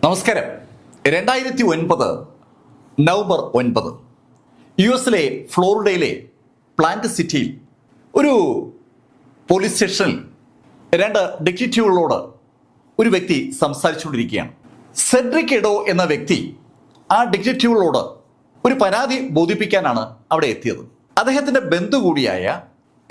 നമസ്കാരം. 2009 November 9 US ഫ്ലോറിഡയിലെ plant സിറ്റിയിൽ ഒരു പോലീസ് സ്റ്റേഷനിൽ രണ്ട് ഡിറ്റക്റ്റീവുകളോട് ഒരു വ്യക്തി സംസാരിച്ചുകൊണ്ടിരിക്കുകയാണ്. സെഡ്രിക് എഡോ എന്ന വ്യക്തി ആ ഡിറ്റക്റ്റീവുകളോട് ഒരു പരാതി ബോധിപ്പിക്കാനാണ് അവിടെ എത്തിയത്. അദ്ദേഹത്തിന്റെ ബന്ധു കൂടിയായ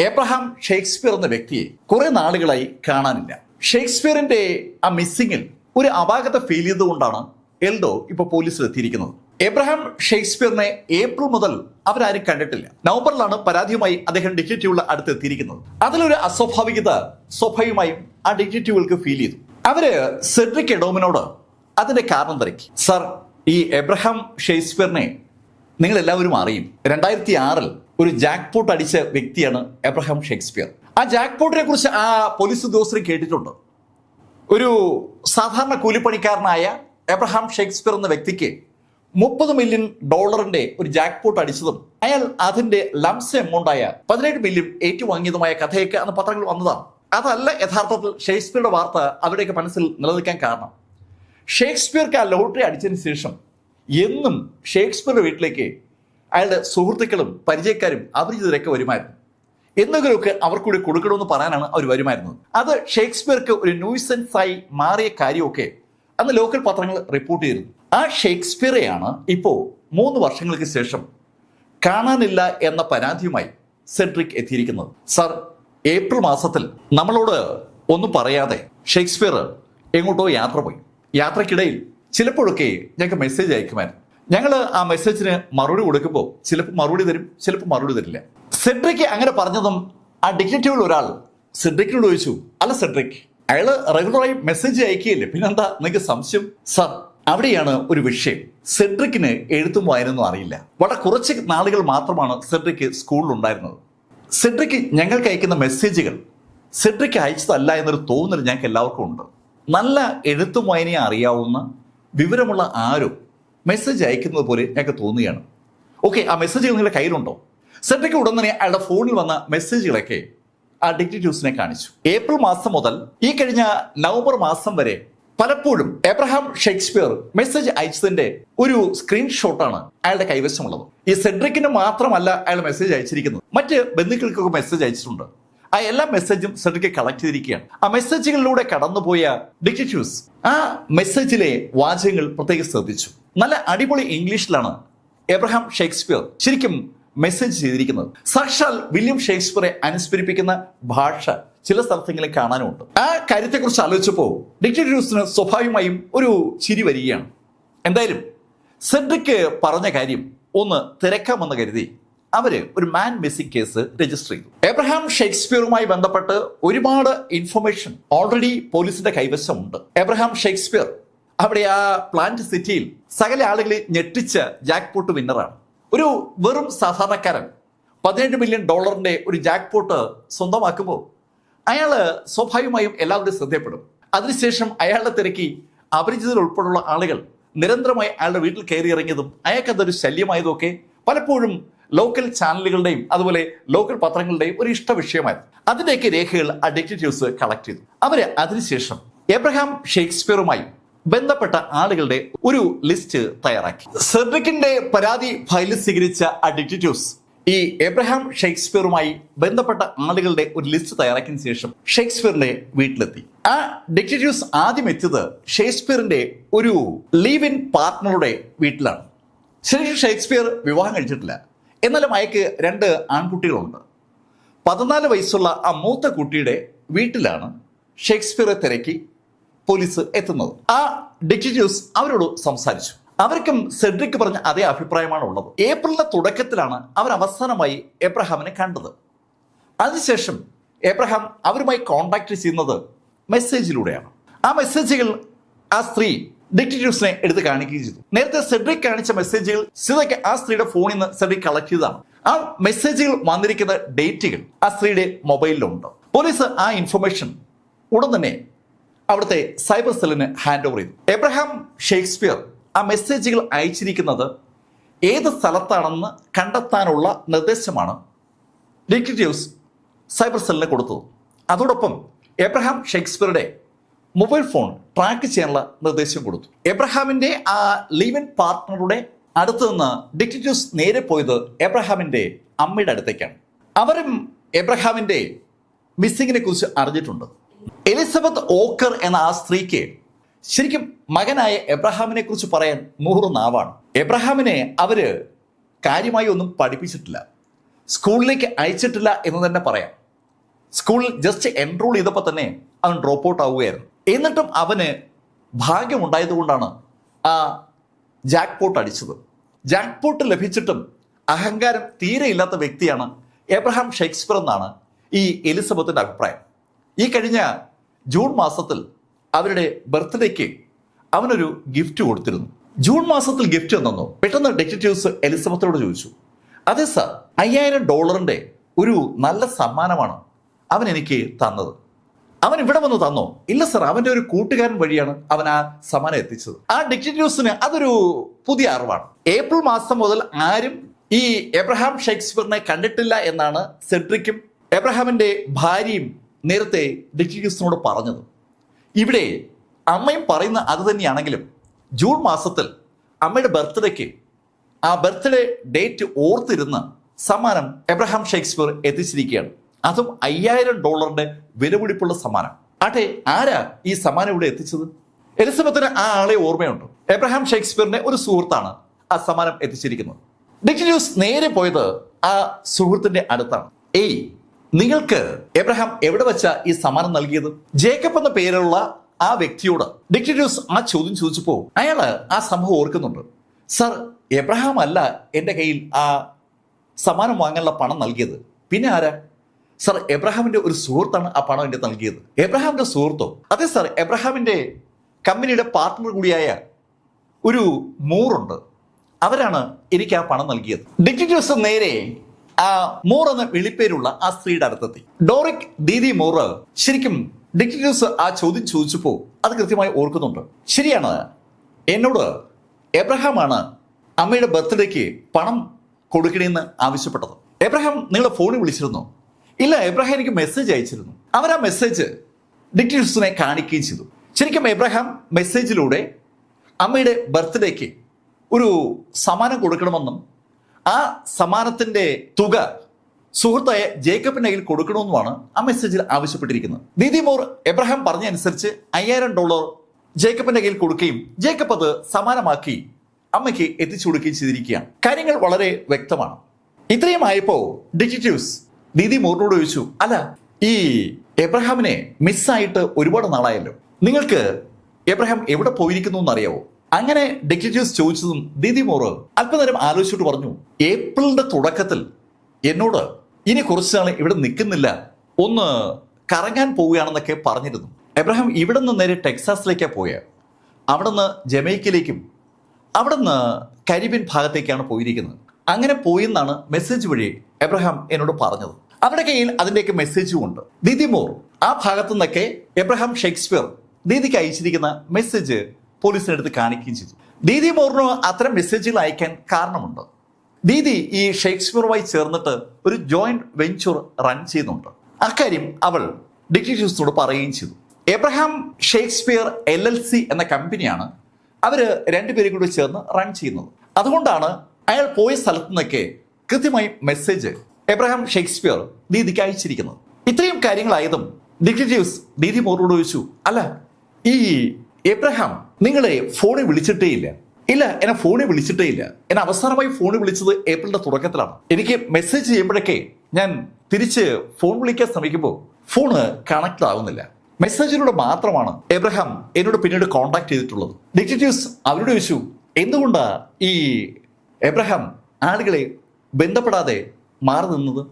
എബ്രഹാം ഷേക്സ്പിയർ എന്ന വ്യക്തിയെ കുറെ നാളുകളായി കാണാനില്ല. ഷേക്സ്പിയറിന്റെ ആ മിസ്സിങ്ങിൽ ഒരു അപാകത ഫീൽ ചെയ്തുകൊണ്ടാണ് എൽഡോ ഇപ്പോൾ പോലീസിൽ എത്തിയിരിക്കുന്നത്. എബ്രഹാം ഷേക്സ്പിയറിനെ ഏപ്രിൽ മുതൽ അവരാരും കണ്ടിട്ടില്ല. നവംബറിലാണ് പരാതിയുമായി അദ്ദേഹം ഡിറ്റക്റ്റീവുകളുടെ അടുത്ത് എത്തിയിരിക്കുന്നത്. അതിലൊരു അസ്വാഭാവികത സ്വാഭാവികമായും ആ ഡിറ്റക്റ്റീവുകൾക്ക് ഫീൽ ചെയ്തു. അവര് സെഡ്രിക് എഡോമിനോട് അതിന്റെ കാരണം തിരക്കി. സർ, ഈ എബ്രഹാം ഷേക്സ്പിയറിനെ നിങ്ങൾ എല്ലാവരും അറിയും. 2006 ഒരു ജാക്ക് പോട്ട് അടിച്ച വ്യക്തിയാണ് എബ്രഹാം ഷേക്സ്പിയർ. ആ ജാക്ക് പോട്ടിനെ കുറിച്ച് ആ പോലീസ് ഉദ്യോഗസ്ഥർ കേട്ടിട്ടുണ്ട്. ഒരു സാധാരണ കൂലിപ്പണിക്കാരനായ എബ്രഹാം ഷേക്സ്പിയർ എന്ന വ്യക്തിക്ക് $30 മില്യൺ ഒരു ജാക്ക് പോട്ട് അടിച്ചതും അയാൾ അതിന്റെ ലംസ് എമൗണ്ടായ 17 മില്യൺ ഏറ്റുവാങ്ങിയതുമായ കഥയൊക്കെ അന്ന് പത്രങ്ങൾ വന്നതാണ്. അതല്ല യഥാർത്ഥത്തിൽ ഷേക്സ്പിയറുടെ വാർത്ത അവരുടെയൊക്കെ മനസ്സിൽ നിലനിൽക്കാൻ കാരണം. ഷേക്സ്പിയർക്ക് ആ ലോട്ടറി അടിച്ചതിന് ശേഷം എന്നും ഷേക്സ്പിയറുടെ വീട്ടിലേക്ക് അയാളുടെ സുഹൃത്തുക്കളും പരിചയക്കാരും അപരിചിതരൊക്കെ വരുമായിരുന്നു. എന്തെങ്കിലുമൊക്കെ അവർക്കൂടി കൊടുക്കണമെന്ന് പറയാനാണ് അവർ വരുമായിരുന്നത്. അത് ഷേക്സ്പിയർക്ക് ഒരു ന്യൂസൻസ് ആയി മാറിയ കാര്യമൊക്കെ അന്ന് ലോക്കൽ പത്രങ്ങൾ റിപ്പോർട്ട് ചെയ്തിരുന്നു. ആ ഷേക്സ്പിയറെയാണ് ഇപ്പോൾ 3 വർഷങ്ങൾക്ക് ശേഷം കാണാനില്ല എന്ന പരാതിയുമായി സെഡ്രിക് എത്തിയിരിക്കുന്നത്. സർ, ഏപ്രിൽ മാസത്തിൽ നമ്മളോട് ഒന്നും പറയാതെ ഷേക്സ്പിയർ എങ്ങോട്ടോ യാത്ര പോയി. യാത്രക്കിടയിൽ ചിലപ്പോഴൊക്കെ ഞങ്ങൾക്ക് മെസ്സേജ് അയക്കുമായിരുന്നു. ഞങ്ങൾ ആ മെസ്സേജിന് മറുപടി കൊടുക്കുമ്പോൾ ചിലപ്പോൾ മറുപടി തരും, ചിലപ്പോൾ മറുപടി തരില്ല. സെഡ്രിക് അങ്ങനെ പറഞ്ഞതും ആ ഡിറ്റക്റ്റീവിൽ ഒരാൾ സെഡ്രിക്കിനോട് ചോദിച്ചു, അല്ല സെഡ്രിക്, അയാള് റെഗുലറായി മെസ്സേജ് അയക്കുകയില്ലേ, പിന്നെന്താ നിങ്ങൾക്ക് സംശയം? സർ, അവിടെയാണ് ഒരു വിഷയം. സെഡ്രിക്കിന് എഴുത്തും വായനൊന്നും അറിയില്ല. വളരെ കുറച്ച് നാളുകൾ മാത്രമാണ് സെഡ്രിക്ക് സ്കൂളിൽ ഉണ്ടായിരുന്നത്. സെഡ്രിക്ക് ഞങ്ങൾക്ക് അയക്കുന്ന മെസ്സേജുകൾ സെഡ്രിക്ക് അയച്ചതല്ല എന്നൊരു തോന്നൽ ഞങ്ങൾക്ക് എല്ലാവർക്കും ഉണ്ട്. നല്ല എഴുത്തും വായനയും അറിയാവുന്ന വിവരമുള്ള ആരോ മെസ്സേജ് അയക്കുന്നത് പോലെ ഞങ്ങൾക്ക് തോന്നുകയാണ്. ഓക്കെ, ആ മെസ്സേജുകൾ നിങ്ങളുടെ കയ്യിലുണ്ടോ? സെഡ്രിക്ക് ഉടൻ തന്നെ അയാളുടെ ഫോണിൽ വന്ന മെസ്സേജുകളൊക്കെ ആ ഡിറ്റക്റ്റീവ്സിനെ കാണിച്ചു. ഏപ്രിൽ മാസം മുതൽ ഈ കഴിഞ്ഞ നവംബർ മാസം വരെ പലപ്പോഴും എബ്രഹാം ഷേക്സ്പിയർ മെസ്സേജ് അയച്ചതിന്റെ ഒരു സ്ക്രീൻഷോട്ടാണ് അയാളുടെ കൈവശമുള്ളത്. ഈ സെഡ്രിക്കിന് മാത്രമല്ല അയാൾ മെസ്സേജ് അയച്ചിരിക്കുന്നത്, മറ്റ് ബന്ധുക്കൾക്കൊക്കെ മെസ്സേജ് അയച്ചിട്ടുണ്ട്. ആ എല്ലാ മെസ്സേജും സെഡ്രിക്ക് കളക്ട് ചെയ്തിരിക്കുകയാണ്. ആ മെസ്സേജുകളിലൂടെ കടന്നുപോയ ഡിറ്റക്റ്റീവ്സ് ആ മെസ്സേജിലെ വാചകങ്ങൾ പ്രത്യേകം ശ്രദ്ധിച്ചു. നല്ല അടിപൊളി ഇംഗ്ലീഷിലാണ് എബ്രഹാം ഷേക്സ്പിയർ ശരിക്കും മെസ്സേജ് ചെയ്തിരിക്കുന്നത്. സാക്ഷാൽ വില്യം ഷേക്സ്പിയറെ അനുസ്മരിപ്പിക്കുന്ന ഭാഷ ചില സ്ഥലത്തെങ്കിലും കാണാനുമുണ്ട്. ആ കാര്യത്തെക്കുറിച്ച് ആലോചിച്ചപ്പോൾ ഡിറ്റക്റ്റീവ്സിന് സ്വാഭാവികമായും ഒരു ചിരി വരികയാണ്. എന്തായാലും സെഡ്രിക്ക് പറഞ്ഞ കാര്യം ഒന്ന് തിരക്കാമെന്ന് കരുതി അവര് ഒരു മാൻ മിസ്സിംഗ് കേസ് രജിസ്റ്റർ ചെയ്തു. എബ്രഹാം ഷേക്സ്പിയറുമായി ബന്ധപ്പെട്ട് ഒരുപാട് ഇൻഫർമേഷൻ ഓൾറെഡി പോലീസിന്റെ കൈവശമുണ്ട്. എബ്രഹാം ഷേക്സ്പിയർ അവിടെ ആ പ്ലാന്റ് സിറ്റിയിൽ സകല ആളുകളെ ഞെട്ടിച്ച ജാക്ക് പോട്ട് വിന്നറാണ്. ഒരു വെറും സാധാരണക്കാരൻ $17 മില്യൺ ഒരു ജാക്ക് പോട്ട് സ്വന്തമാക്കുമ്പോൾ അയാള് സ്വാഭാവികമായും എല്ലാവരും ശ്രദ്ധയപ്പെടും. അതിനുശേഷം അയാളുടെ തിരക്കി അപരിചിതർ ഉൾപ്പെടെയുള്ള ആളുകൾ നിരന്തരമായി അയാളുടെ വീട്ടിൽ കയറി ഇറങ്ങിയതും അയാൾക്കതൊരു ശല്യമായതും ഒക്കെ പലപ്പോഴും ലോക്കൽ ചാനലുകളുടെയും അതുപോലെ ലോക്കൽ പത്രങ്ങളുടെയും ഒരു ഇഷ്ട വിഷയമായിരുന്നു. അതിന്റെയൊക്കെ രേഖകൾ ആ ഡിറ്റക്റ്റീവ്സ് കളക്ട് ചെയ്തു. അവര് അതിനുശേഷം എബ്രഹാം ഷേക്സ്പിയറുമായി ബന്ധപ്പെട്ട ആളുകളുടെ ഒരു ലിസ്റ്റ് തയ്യാറാക്കി. സെഡ്രിക്കിന്റെ പരാതി ഫയൽ സ്വീകരിച്ച ആ ഡിറ്റക്റ്റീവ്സ് ഈ എബ്രഹാം ഷേക്സ്പിയറുമായി ബന്ധപ്പെട്ട ആളുകളുടെ ഒരു ലിസ്റ്റ് തയ്യാറാക്കിയതിനു ശേഷം ഷേക്സ്പിയറിന്റെ വീട്ടിലെത്തി. ആ ഡിറ്റക്റ്റീവ്സ് ആദ്യം എത്തിയത് ഷേക്സ്പിയറിന്റെ ഒരു ലീവ് ഇൻ പാർട്ട്ണറുടെ വീട്ടിലാണ്. ശരിക്കും ഷേക്സ്പിയർ വിവാഹം കഴിച്ചിട്ടില്ല, എന്നാലും അയാൾക്ക് 2 ആൺകുട്ടികളുണ്ട്. 14 വയസ്സുള്ള ആ മൂത്ത കുട്ടിയുടെ വീട്ടിലാണ് ഷേക്സ്പിയറെ തിരക്കി പോലീസ് എത്തുന്നത്. ആ ഡിറ്റക്റ്റീവ്സ് അവരോട് സംസാരിച്ചു. അവർക്കും സെഡ്രിക്ക് പറഞ്ഞ അതേ അഭിപ്രായമാണ് ഉള്ളത്. ഏപ്രിലിന്റെ തുടക്കത്തിലാണ് അവർ അവസാനമായി എബ്രഹാമിനെ കണ്ടത്. അതിനുശേഷം എബ്രഹാം അവരുമായി കോണ്ടാക്ട് ചെയ്യുന്നത് മെസ്സേജിലൂടെയാണ്. ആ മെസ്സേജുകൾ ആ സ്ത്രീ ഡിറ്റക്റ്റീവ്സിനെ എടുത്ത് കാണിക്കുകയും ചെയ്തു. നേരത്തെ സെഡ്രിക് കാണിച്ച മെസ്സേജുകൾ ഇതൊക്കെ ആ സ്ത്രീയുടെ ഫോണിൽ നിന്ന് സെഡ്രിക് കളക്ട് ചെയ്തതാണ്. ആ മെസ്സേജുകൾ വന്നിരിക്കുന്ന ഡേറ്റുകൾ ആ സ്ത്രീയുടെ മൊബൈലിലുണ്ട്. പോലീസ് ആ ഇൻഫർമേഷൻ ഉടൻ തന്നെ അവിടുത്തെ സൈബർ സെല്ലിന് ഹാൻഡ് ഓവർ ചെയ്തു. എബ്രഹാം ഷേക്സ്പിയർ ആ മെസ്സേജുകൾ അയച്ചിരിക്കുന്നത് ഏത് സ്ഥലത്താണെന്ന് കണ്ടെത്താനുള്ള നിർദ്ദേശമാണ് ഡിറ്റക്റ്റീവ്സ് സൈബർ സെല്ലിന് കൊടുത്തത്. അതോടൊപ്പം എബ്രഹാം ഷേക്സ്പിയറുടെ മൊബൈൽ ഫോൺ ട്രാക്ക് ചെയ്യാനുള്ള നിർദ്ദേശം കൊടുത്തു. എബ്രഹാമിന്റെ ആ ലീവ് ഇൻ പാർട്ട്ണറുടെ അടുത്ത് നിന്ന് ഡിറ്റക്റ്റീവ്സ് നേരെ പോയത് എബ്രഹാമിന്റെ അമ്മയുടെ അടുത്തേക്കാണ്. അവരും എബ്രഹാമിന്റെ മിസ്സിങ്ങിനെ കുറിച്ച് അറിഞ്ഞിട്ടുണ്ട്. എലിസബത്ത് ഓക്കർ എന്ന ആ സ്ത്രീക്ക് ശരിക്കും മകനായ എബ്രഹാമിനെ കുറിച്ച് പറയാൻ 100 നാവാണ്. എബ്രഹാമിനെ അവര് കാര്യമായി ഒന്നും പഠിപ്പിച്ചിട്ടില്ല, സ്കൂളിലേക്ക് അയച്ചിട്ടില്ല എന്ന് തന്നെ പറയാം. സ്കൂളിൽ ജസ്റ്റ് എൻറോൾ ചെയ്തപ്പോൾ തന്നെ അവൻ ഡ്രോപ്പ് ഔട്ട് ആവുകയായിരുന്നു. എന്നിട്ടും അവന് ഭാഗ്യമുണ്ടായതുകൊണ്ടാണ് ആ ജാക്ക് പോട്ട് അടിച്ചത്. ജാക്ക് പോട്ട് ലഭിച്ചിട്ടും അഹങ്കാരം തീരെ ഇല്ലാത്ത വ്യക്തിയാണ് എബ്രഹാം ഷേക്സ്പിയർ എന്നാണ് ഈ എലിസബത്തിന്റെ അഭിപ്രായം. ഈ കഴിഞ്ഞ ജൂൺ മാസത്തിൽ അവരുടെ ബർത്ത്ഡേക്ക് അവനൊരു ഗിഫ്റ്റ് കൊടുത്തിരുന്നു. ജൂൺ മാസത്തിൽ ഗിഫ്റ്റ് തന്നോ? പെട്ടെന്ന് ഡിറ്റക്റ്റീവ്സ് എലിസബത്തിനോട് ചോദിച്ചു. അതെ സാർ, $5000 ഒരു നല്ല സമ്മാനമാണ് അവൻ എനിക്ക് തന്നത്. അവൻ ഇവിടെ വന്ന് തന്നോ? ഇല്ല സാർ, അവന്റെ ഒരു കൂട്ടുകാരൻ വഴിയാണ് അവൻ ആ സമ്മാനം എത്തിച്ചത്. ആ ഡിറ്റക്റ്റീവ്സിന് അതൊരു പുതിയ അറിവാണ്. ഏപ്രിൽ മാസം മുതൽ ആരും ഈ എബ്രഹാം ഷേക്സ്പിയറിനെ കണ്ടിട്ടില്ല എന്നാണ് സെഡ്രിക്കും എബ്രഹാമിന്റെ ഭാര്യയും നേരത്തെ ഡിറ്റക്റ്റീവ്സിനോട് പറഞ്ഞത്. ഇവിടെ അമ്മയും പറയുന്ന അത് തന്നെയാണെങ്കിലും ജൂൺ മാസത്തിൽ അമ്മയുടെ ബർത്ത്ഡേക്ക് ആ ബർത്ത്ഡേ ഡേറ്റ് ഓർത്തിരുന്ന് സമ്മാനം എബ്രഹാം ഷേക്സ്പിയർ എത്തിച്ചിരിക്കുകയാണ്. അതും $5000 വിലപിടിപ്പുള്ള സമ്മാനം. ആട്ടെ, ആരാ ഈ സമ്മാനം ഇവിടെ എത്തിച്ചത്? എലിസബത്തിന് ആ ആളെ ഓർമ്മയുണ്ട്. എബ്രഹാം ഷേക്സ്പിയറിന്റെ ഒരു സുഹൃത്താണ് ആ സമ്മാനം എത്തിച്ചിരിക്കുന്നത്. ഡിറ്റക്റ്റീവ്സ് നേരെ പോയത് ആ സുഹൃത്തിന്റെ അടുത്താണ്. ഏയ്, നിങ്ങൾക്ക് എബ്രഹാം എവിടെ വെച്ചാ ഈ സമ്മാനം നൽകിയത്? ജേക്കബ് എന്ന പേരുള്ള ആ വ്യക്തിയോട് ഡിറ്റക്റ്റീവ്സ് ആ ചോദ്യം ചോദിച്ചപ്പോ അയാള് ആ സംഭവം ഓർക്കുന്നുണ്ട്. സർ, എബ്രഹാം അല്ല എൻ്റെ കയ്യിൽ ആ സമ്മാനം വാങ്ങാനുള്ള പണം നൽകിയത്. പിന്നെ ആരാ? സർ, എബ്രഹാമിന്റെ ഒരു സുഹൃത്താണ് ആ പണം എൻ്റെ നൽകിയത്. എബ്രഹാമിന്റെ സുഹൃത്തോ? അതെ സർ, എബ്രഹാമിന്റെ കമ്പനിയുടെ പാർട്ട്ണർ കൂടിയായ ഒരു മൂറുണ്ട്, അവരാണ് എനിക്ക് ആ പണം നൽകിയത്. ഡിറ്റക്റ്റീവ്സ് നേരെ ആ മൂർ എന്ന വിളിപ്പേരുള്ള ആ സ്ത്രീയുടെ അടുത്തെത്തി. ഡോറിക് ദീദി മൂറ് ശരിക്കും ഡിറ്റക്റ്റീവ്സ് ആ ചോദ്യം ചോദിച്ചപ്പോൾ അത് കൃത്യമായി ഓർക്കുന്നുണ്ട്. ശരിയാണ്, എന്നോട് എബ്രഹാമാണ് അമ്മയുടെ ബർത്ത്ഡേക്ക് പണം കൊടുക്കണമെന്ന് ആവശ്യപ്പെട്ടത്. എബ്രഹാം നിങ്ങളുടെ ഫോണിൽ വിളിച്ചിരുന്നു? ഇല്ല, എബ്രഹാം എനിക്ക് മെസ്സേജ് അയച്ചിരുന്നു. അവർ ആ മെസ്സേജ് ഡിറ്റക്റ്റീവ്സിനെ കാണിക്കുകയും ചെയ്തു. ശരിക്കും എബ്രഹാം മെസ്സേജിലൂടെ അമ്മയുടെ ബർത്ത്ഡേക്ക് ഒരു സമ്മാനം കൊടുക്കണമെന്നും ആ സമ്മാനത്തിന്റെ തുക സുഹൃത്തായ ജേക്കബിന്റെ കയ്യിൽ കൊടുക്കണമെന്നുമാണ് ആ മെസ്സേജിൽ ആവശ്യപ്പെട്ടിരിക്കുന്നത്. ദീദി മോർ എബ്രഹാം പറഞ്ഞ അനുസരിച്ച് $5000 ജേക്കബിന്റെ കയ്യിൽ കൊടുക്കുകയും ജേക്കബ് അത് സമ്മാനമാക്കി അമ്മയ്ക്ക് എത്തിച്ചു കൊടുക്കുകയും ചെയ്തിരിക്കുകയാണ്. കാര്യങ്ങൾ വളരെ വ്യക്തമാണ്. ഇത്രയും ആയപ്പോ ഡിറ്റക്റ്റീവ്സ് ദീദി മോറിനോട് ചോദിച്ചു, അല്ല, ഈ എബ്രഹാമിനെ മിസ്സായിട്ട് ഒരുപാട് നാളായല്ലോ, നിങ്ങൾക്ക് എബ്രഹാം എവിടെ പോയിരിക്കുന്നു എന്നറിയാവോ? അങ്ങനെ ഡിറ്റക്റ്റീവ്സ് ചോദിച്ചതും ദീദി മോറ് അല്പനേരം ആലോചിച്ചിട്ട് പറഞ്ഞു, ഏപ്രിലിന്റെ തുടക്കത്തിൽ എന്നോട് ഇനി കുറച്ച് നാൾ ഇവിടെ നിൽക്കുന്നില്ല, ഒന്ന് കറങ്ങാൻ പോവുകയാണെന്നൊക്കെ പറഞ്ഞിരുന്നു. എബ്രഹാം ഇവിടെ നിന്ന് നേരെ ടെക്സാസിലേക്കാണ് പോയത്. അവിടെ നിന്ന് ജമൈക്കയിലേക്കും അവിടെ നിന്ന് കരീബിയൻ ഭാഗത്തേക്കാണ് പോയിരിക്കുന്നത്. അങ്ങനെ പോയെന്നാണ് മെസ്സേജ് വഴി എബ്രഹാം എന്നോട് പറഞ്ഞത്. അവരുടെ കയ്യിൽ അതിൻ്റെയൊക്കെ മെസ്സേജും ഉണ്ട്. ദീദി മോർ ആ ഭാഗത്തു നിന്നൊക്കെ എബ്രഹാം ഷേക്സ്പിയർ ദീദിക്ക് അയച്ചിരിക്കുന്ന മെസ്സേജ് പോലീസിനെടുത്ത് കാണിക്കുകയും ചെയ്തു. ദീദി മോറിന് അത്തരം മെസ്സേജുകൾ അയക്കാൻ കാരണമുണ്ട്. ദീദി ഈ ഷേക്സ്പിയറുമായി ചേർന്നിട്ട് ഒരു ജോയിന്റ് വെഞ്ചർ റൺ ചെയ്യുന്നുണ്ട്. അക്കാര്യം അവൾ ഡിറ്റക്റ്റീവ്സിനോട് പറയുകയും ചെയ്തു. എബ്രഹാം ഷേക്സ്പിയർ LLC എന്ന കമ്പനിയാണ് അവര് രണ്ടുപേരും കൂടി ചേർന്ന് റൺ ചെയ്യുന്നത്. അതുകൊണ്ടാണ് അയാൾ പോയ സ്ഥലത്തു നിന്നൊക്കെ കൃത്യമായി മെസ്സേജ് എബ്രഹാം ഷേക്സ്പിയർ ദീദിക്ക് അയച്ചിരിക്കുന്നത്. ഇത്രയും കാര്യങ്ങളായതും ഡിറ്റക്റ്റീവ്സ് ദീദി മോറോട് ചോദിച്ചു, അല്ല, ഈ എബ്രഹാം നിങ്ങളെ ഫോണിൽ വിളിച്ചിട്ടേ ഇല്ല? ഇല്ല, എന്നെ ഫോണിൽ വിളിച്ചിട്ടേ ഇല്ല. എന്നെ അവസാനമായി ഫോണിൽ വിളിച്ചത് ഏപ്രിലിന്റെ തുടക്കത്തിലാണ്. എനിക്ക് മെസ്സേജ് ചെയ്യുമ്പോഴൊക്കെ ഞാൻ തിരിച്ച് ഫോൺ വിളിക്കാൻ ശ്രമിക്കുമ്പോൾ ഫോണ് കണക്ട് ആവുന്നില്ല. മെസ്സേജിലൂടെ മാത്രമാണ് എബ്രഹാം എന്നോട് പിന്നീട് കോണ്ടാക്ട് ചെയ്തിട്ടുള്ളത്. ഡിറ്റക്റ്റീവ്സ് അവരോട് ചോദിച്ചു, എന്തുകൊണ്ടാ ഈ എബ്രഹാം ആളുകളെ ബന്ധപ്പെടാതെ മാറി നിന്നത്?